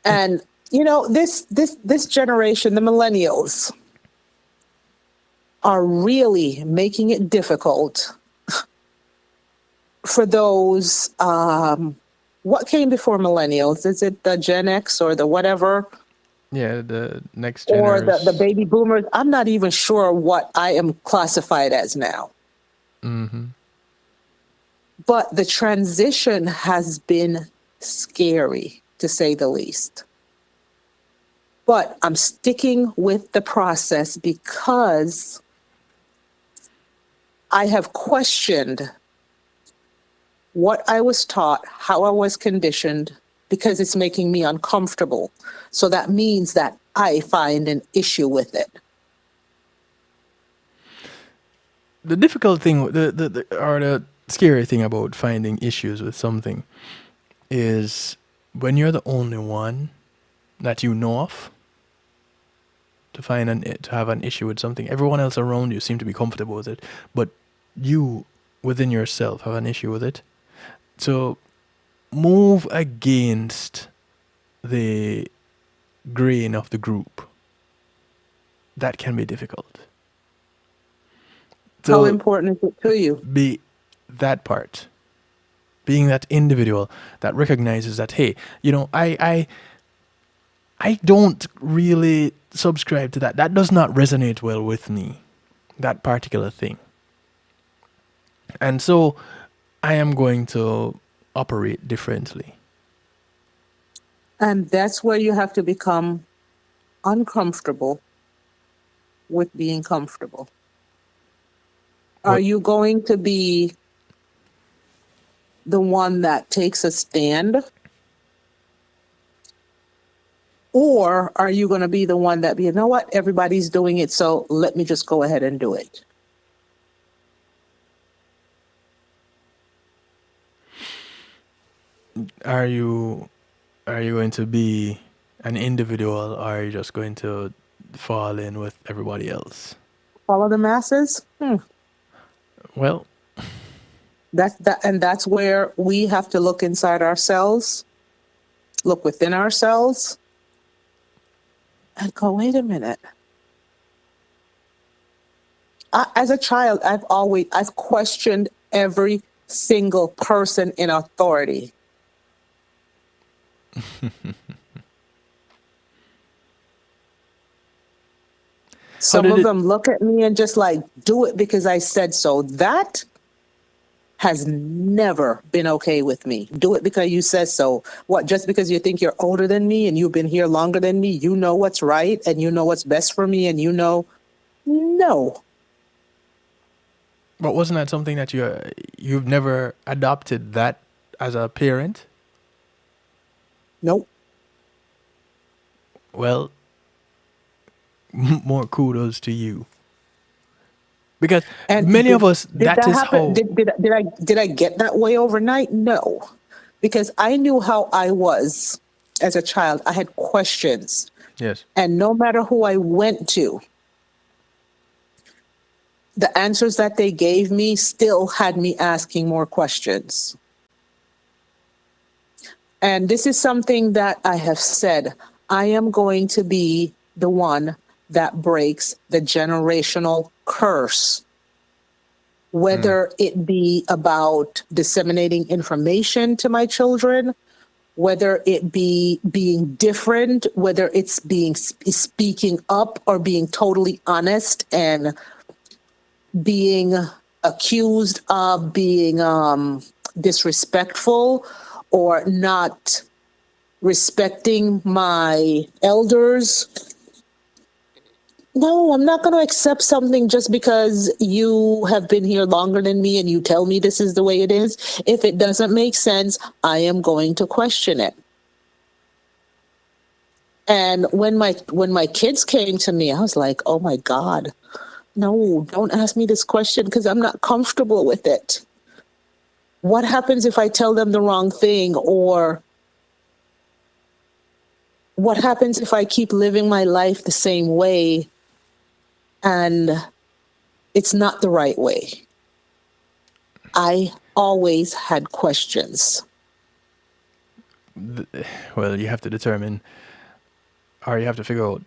And, you know, this generation, the millennials, are really making it difficult for those, what came before millennials? Is it the Gen X or the whatever? Yeah, the next Or generation. the baby boomers. I'm not even sure what I am classified as now. Mm-hmm. But the transition has been scary, to say the least. But I'm sticking with the process because I have questioned what I was taught, how I was conditioned, because it's making me uncomfortable. So that means that I find an issue with it. The difficult thing, or the scary thing about finding issues with something is when you're the only one that you know of to have an issue with something. Everyone else around you seem to be comfortable with it, but you within yourself have an issue with it. So move against the grain of the group. That can be difficult. So how important is it to you? Be that part. Being that individual that recognizes that, hey, you know, I don't really subscribe to that. That does not resonate well with me, that particular thing. And so I am going to operate differently. And that's where you have to become uncomfortable with being comfortable. Are you going to be the one that takes a stand? Or are you going to be the one that, you know what, everybody's doing it, so let me just go ahead and do it? Are you going to be an individual, or are you just going to fall in with everybody else? Follow the masses? Well, that's where we have to look inside ourselves, look within ourselves, and go, wait a minute. As a child, I've questioned every single person in authority. Some of them look at me and just like, do it because I said so. That has never been okay with me. Do it because you said so. What, just because you think you're older than me and you've been here longer than me, you know what's right and you know what's best for me and you know, no. But wasn't that something that you've never adopted that as a parent? Nope. Well, more kudos to you. Because many of us, that is how... Did I get that way overnight? No. Because I knew how I was as a child. I had questions. Yes. And no matter who I went to, the answers that they gave me still had me asking more questions. And this is something that I have said. I am going to be the one that breaks the generational curse, whether it be about disseminating information to my children whether it be being different, whether it's speaking up or being totally honest and being accused of being disrespectful or not respecting my elders. No, I'm not going to accept something just because you have been here longer than me and you tell me this is the way it is. If it doesn't make sense, I am going to question it. And when my kids came to me, I was like, oh my God, no, don't ask me this question because I'm not comfortable with it. What happens if I tell them the wrong thing? Or what happens if I keep living my life the same way and it's not the right way? I always had questions. Well, you have to determine, or you have to figure out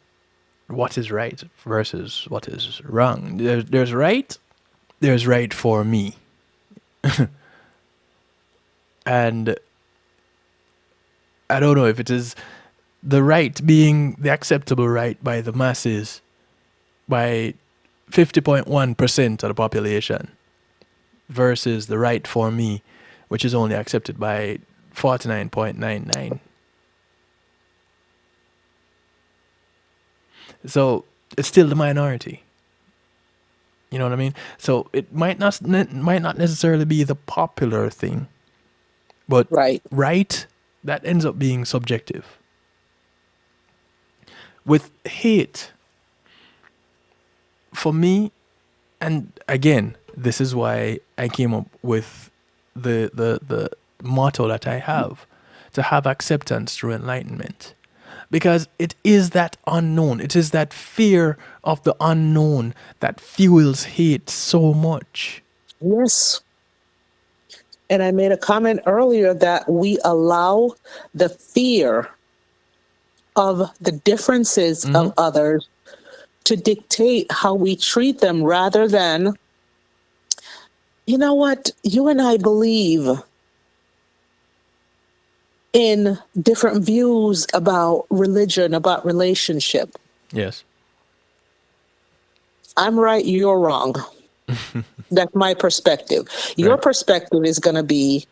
what is right versus what is wrong. There's right for me. And I don't know if it is the right being the acceptable right by the masses, by 50.1% of the population, versus the right for me, which is only accepted by 49.99. So it's still the minority. You know what I mean? So it might not necessarily be the popular thing, but right, that ends up being subjective. With hate, for me, and again, this is why I came up with the motto that I have, to have acceptance through enlightenment. Because it is that unknown, it is that fear of the unknown that fuels hate so much. Yes. And I made a comment earlier that we allow the fear of the differences of others to dictate how we treat them, rather than, you know what, you and I believe in different views about religion, about relationship. Yes. I'm right, you're wrong. That's my perspective. Your perspective is going to be,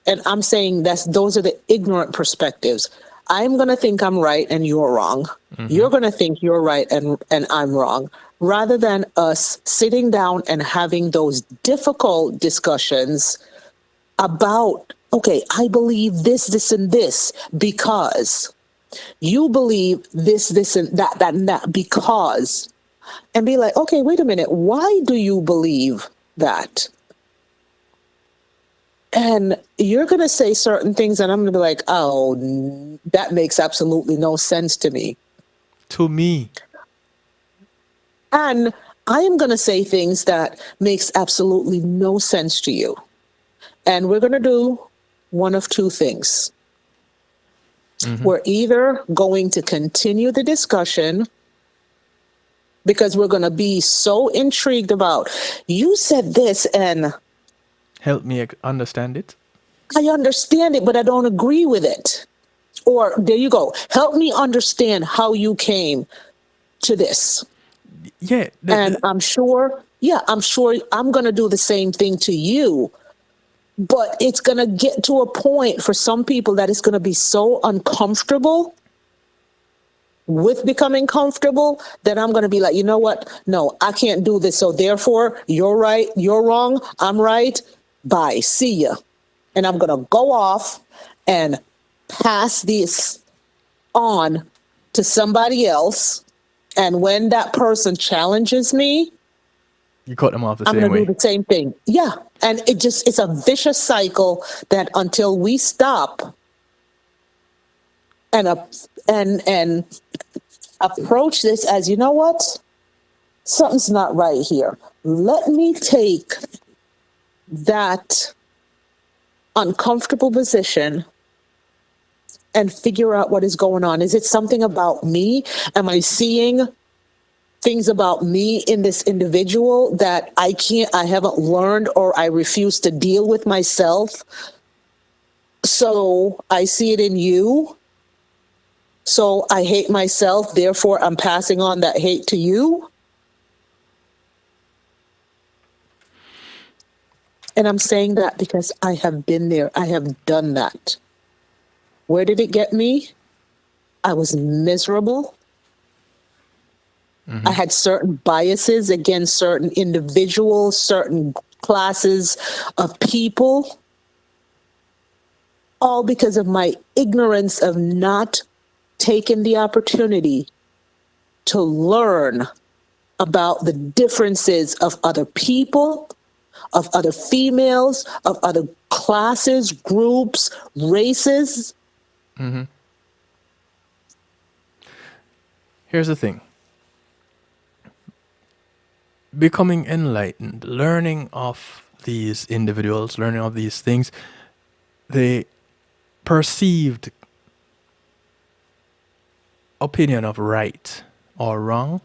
and I'm saying those are the ignorant perspectives. I'm going to think I'm right and you're wrong. You're going to think you're right and I'm wrong. Rather than us sitting down and having those difficult discussions about, okay, I believe this, and this because you believe this, and that because, and be like, okay, wait a minute. Why do you believe that? And you're going to say certain things and I'm going to be like, oh, that makes absolutely no sense to me. To me. And I am going to say things that makes absolutely no sense to you. And we're going to do one of two things. We're either going to continue the discussion because we're going to be so intrigued about, you said this and... Help me understand it. I understand it, but I don't agree with it. Or there you go. Help me understand how you came to this. Yeah. And I'm sure I'm going to do the same thing to you. But it's going to get to a point for some people that it's going to be so uncomfortable with becoming comfortable that I'm going to be like, you know what? No, I can't do this. So therefore, you're right. You're wrong. I'm right. Bye. See ya. And I'm going to go off and pass this on to somebody else. And when that person challenges me, you cut them off the I'm same going way. to do the same thing. Yeah. And it's a vicious cycle that until we stop and approach this as, you know what? Something's not right here. Let me take that uncomfortable position and figure out what is going on. Is it something about me? Am I seeing things about me in this individual that I haven't learned, or I refuse to deal with myself? So I see it in you. So I hate myself. Therefore, I'm passing on that hate to you. And I'm saying that because I have been there. I have done that. Where did it get me? I was miserable. I had certain biases against certain individuals, certain classes of people, all because of my ignorance of not taking the opportunity to learn about the differences of other people, of other females, of other classes, groups, races. Here's the thing. Becoming enlightened, learning of these individuals, learning of these things, the perceived opinion of right or wrong,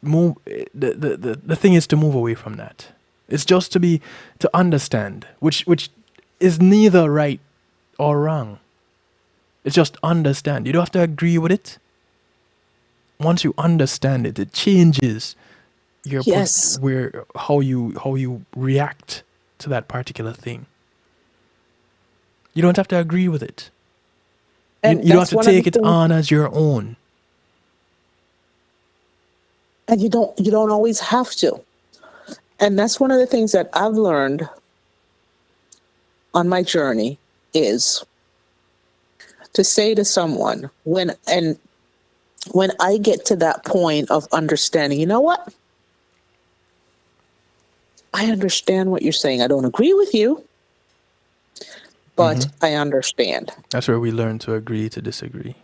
the thing is to move away from that. It's just to understand, which is neither right or wrong. It's just understand. You don't have to agree with it. Once you understand it, it changes your Yes. how you react to that particular thing. You don't have to agree with it. You don't have to take it on as your own. And you don't always have to. And that's one of the things that I've learned on my journey is to say to someone when I get to that point of understanding, you know what? I understand what you're saying. I don't agree with you, but I understand. That's where we learn to agree to disagree.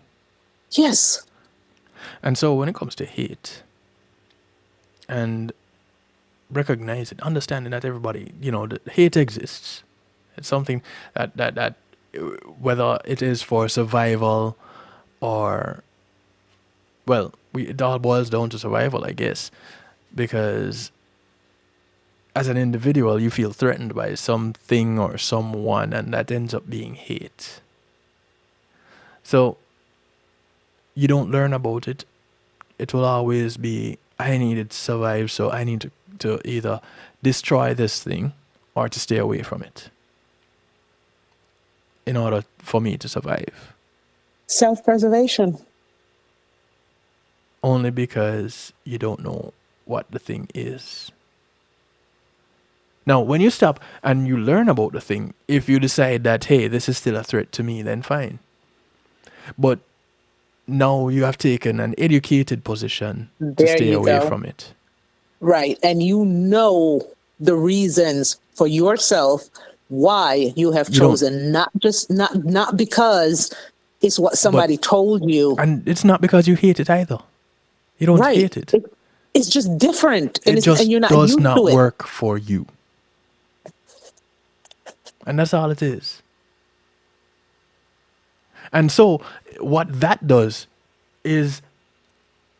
Yes. And so when it comes to hate, and recognize it, understanding that everybody, that hate exists. It's something that whether it is for survival or, well, it all boils down to survival, I guess, because as an individual, you feel threatened by something or someone, and that ends up being hate. So you don't learn about it. It will always be, I need to survive, so I need to either destroy this thing or to stay away from it in order for me to survive. Self-preservation. Only because you don't know what the thing is. Now, when you stop and you learn about the thing, if you decide that, hey, this is still a threat to me, then fine. But now you have taken an educated position to stay away from it. Right. And you know the reasons for yourself why you have chosen, not because it's what somebody told you. And it's not because you hate it either. You don't hate it. It's just different. And you're not does used not to it. work for you. And that's all it is. And so what that does is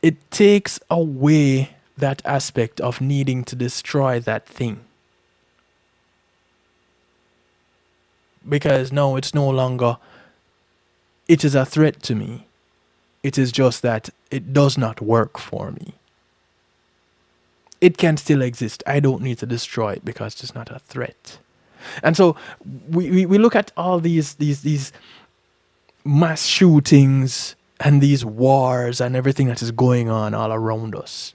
it takes away that aspect of needing to destroy that thing. Because now it's no longer, it is a threat to me. It is just that it does not work for me. It can still exist. I don't need to destroy it because it's not a threat. And so we look at all these mass shootings and these wars and everything that is going on all around us.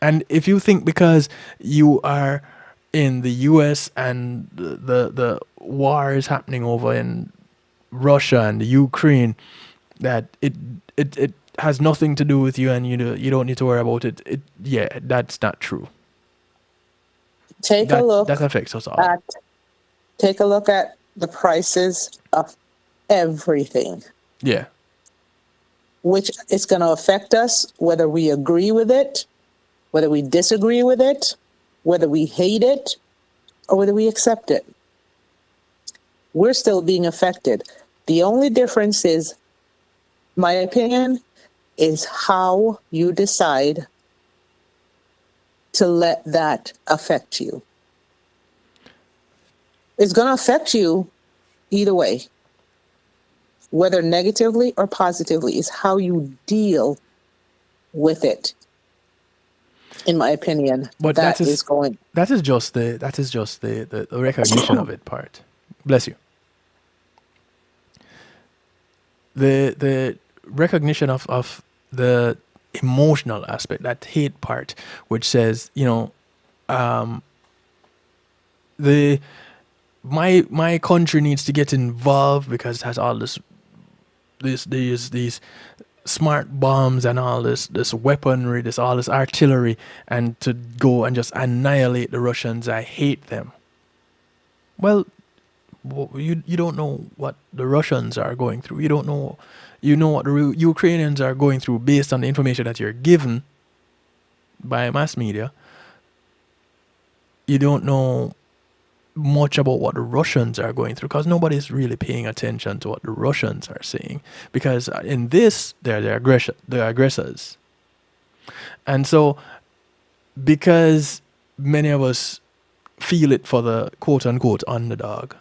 And if you think because you are in the US and the war is happening over in Russia and the Ukraine, that it has nothing to do with you and you don't need to worry about it. Yeah, that's not true. Take a look. That affects us all. Take a look at the prices of everything. Yeah. Which is going to affect us whether we agree with it, whether we disagree with it, whether we hate it, or whether we accept it. We're still being affected. The only difference is, my opinion, is how you decide to let that affect you. It's going to affect you either way, whether negatively or positively. Is how you deal with it. In my opinion, But that is going. That is just the recognition of it part. Bless you. The recognition of the emotional aspect, that hate part, which says, my country needs to get involved because it has all these smart bombs and all this weaponry, all this artillery, and to go and just annihilate the Russians. I hate them. Well, you don't know what the Russians are going through. You don't know. You know what the Ukrainians are going through based on the information that you're given by mass media. You don't know much about what the Russians are going through because nobody's really paying attention to what the Russians are saying, because in this they're the aggressors. And so because many of us feel it for the quote unquote underdog,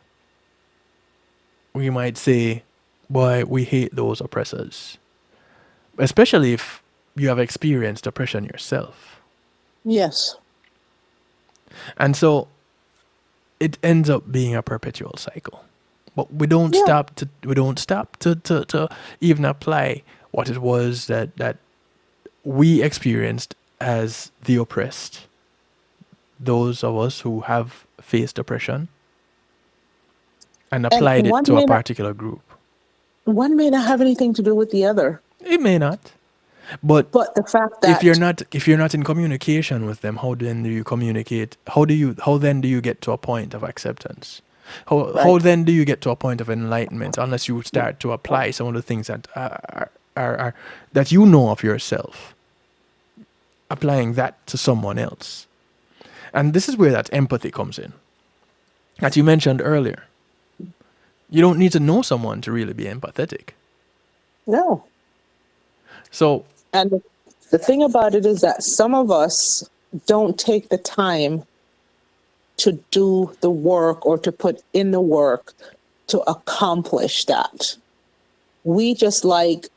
we might say, boy, we hate those oppressors, especially if you have experienced oppression yourself. Yes. And so it ends up being a perpetual cycle. But we don't stop to even apply what it was that we experienced as the oppressed. Those of us who have faced oppression and applied it to a particular group. One may not have anything to do with the other. It may not. But the fact that if you're not in communication with them, how then do you communicate? How then do you get to a point of acceptance? How then do you get to a point of enlightenment unless you start to apply some of the things that are that you know of yourself, applying that to someone else? And this is where that empathy comes in, as you mentioned earlier. You don't need to know someone to really be empathetic. No. So, and the thing about it is that some of us don't take the time to do the work or to put in the work to accomplish that. We just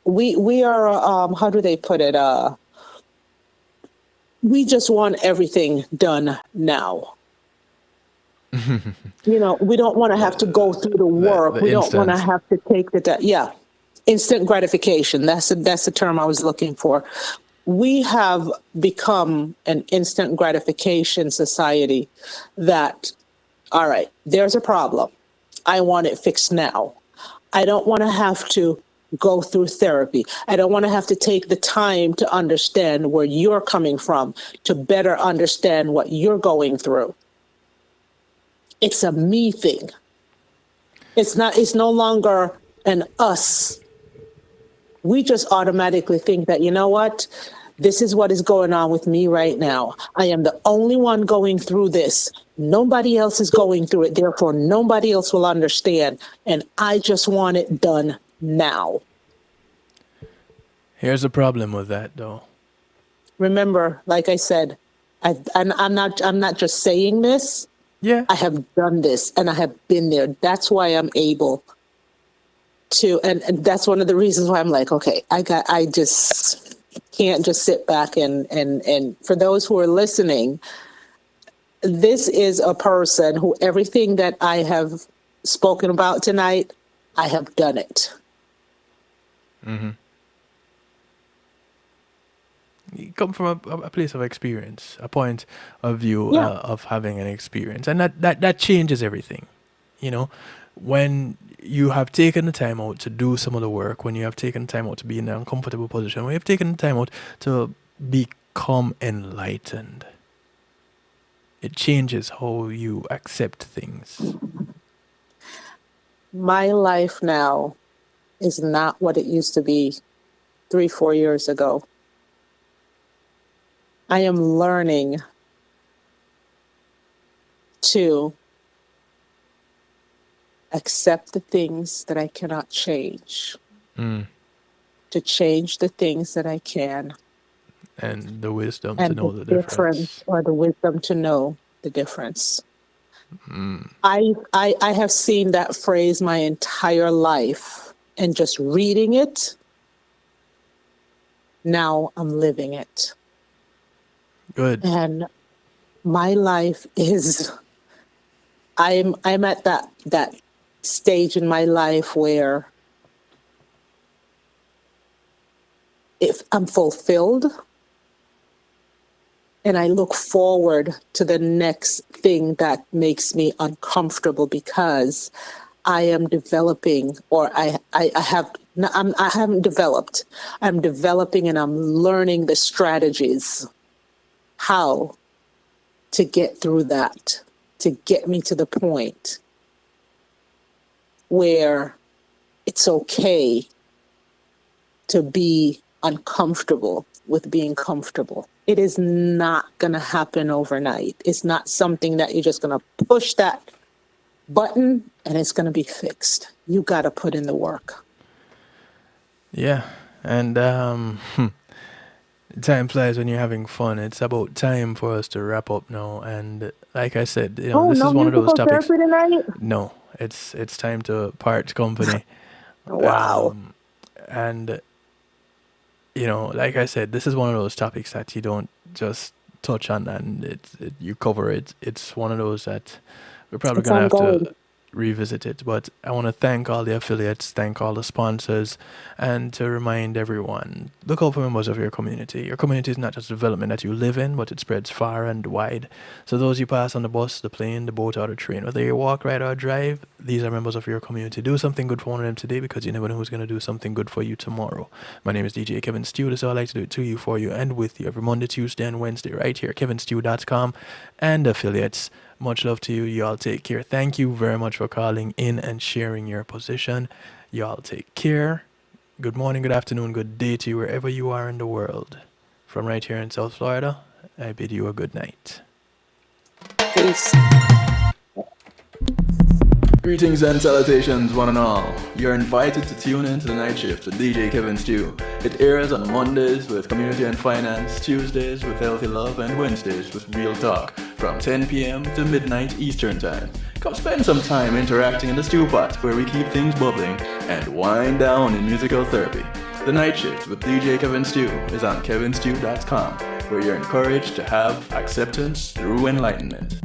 we are, how do they put it? We just want everything done now. We don't want to have to go through the work. We don't want to have to take the instant gratification. That's the term I was looking for. We have become an instant gratification society that, all right, there's a problem. I want it fixed now. I don't want to have to go through therapy. I don't want to have to take the time to understand where you're coming from, to better understand what you're going through. It's a me thing. It's no longer an us. We just automatically think that, you know what? This is what is going on with me right now. I am the only one going through this. Nobody else is going through it. Therefore, nobody else will understand. And I just want it done now. Here's the problem with that, though. Remember, like I said, I'm not just saying this. Yeah. I have done this and I have been there. That's why I'm able to, and that's one of the reasons why I'm like, okay, I just can't just sit back and for those who are listening, this is a person who everything that I have spoken about tonight, I have done it. Mm-hmm. You come from a place of experience, a point of view of having an experience, and that changes everything. When you have taken the time out to do some of the work, when you have taken the time out to be in an uncomfortable position, when you have taken the time out to become enlightened, it changes how you accept things. My life now is not what it used to be 3-4 years ago. I am learning to accept the things that I cannot change, to change the things that I can. And the wisdom and to know the difference. Or the wisdom to know the difference. I have seen that phrase my entire life, and just reading it, now I'm living it. Good. And my life is, I'm at that stage in my life where if I'm fulfilled, and I look forward to the next thing that makes me uncomfortable, because I am developing, or I haven't developed. I'm developing, and I'm learning the strategies how to get through that, to get me to the point where it's okay to be uncomfortable with being comfortable. It is not going to happen overnight. It's not something that you're just going to push that button and it's going to be fixed. You got to put in the work. Yeah. And time flies when you're having fun. It's about time for us to wrap up now. And like I said, this is one of those topics. No, it's time to part company. Wow. And like I said, this is one of those topics that you don't just touch on and you cover it. It's one of those that we're probably going to have to revisit it. But I want to thank all the affiliates, thank all the sponsors, and to remind everyone, look out for members of your community. Your community is not just development that you live in, but it spreads far and wide. So those you pass on the bus, the plane, the boat, or the train, whether you walk, ride, or drive, these are members of your community. Do something good for one of them today, because you never know who's going to do something good for you tomorrow. My name is DJ Kevin Stew. This is how I like to do it to you, for you, and with you every Monday, Tuesday, and Wednesday right here, kevinstew.com and affiliates. Much love to you. Y'all take care. Thank you very much for calling in and sharing your position. Y'all take care. Good morning, good afternoon, good day to you wherever you are in the world. From right here in South Florida, I bid you a good night. Peace. Greetings and salutations, one and all. You're invited to tune in to the Night Shift with DJ Kevin Stew. It airs on Mondays with Community and Finance, Tuesdays with Healthy Love, and Wednesdays with Real Talk from 10 p.m. to midnight Eastern Time. Come spend some time interacting in the stew pot where we keep things bubbling and wind down in musical therapy. The Night Shift with DJ Kevin Stew is on kevinstew.com, where you're encouraged to have acceptance through enlightenment.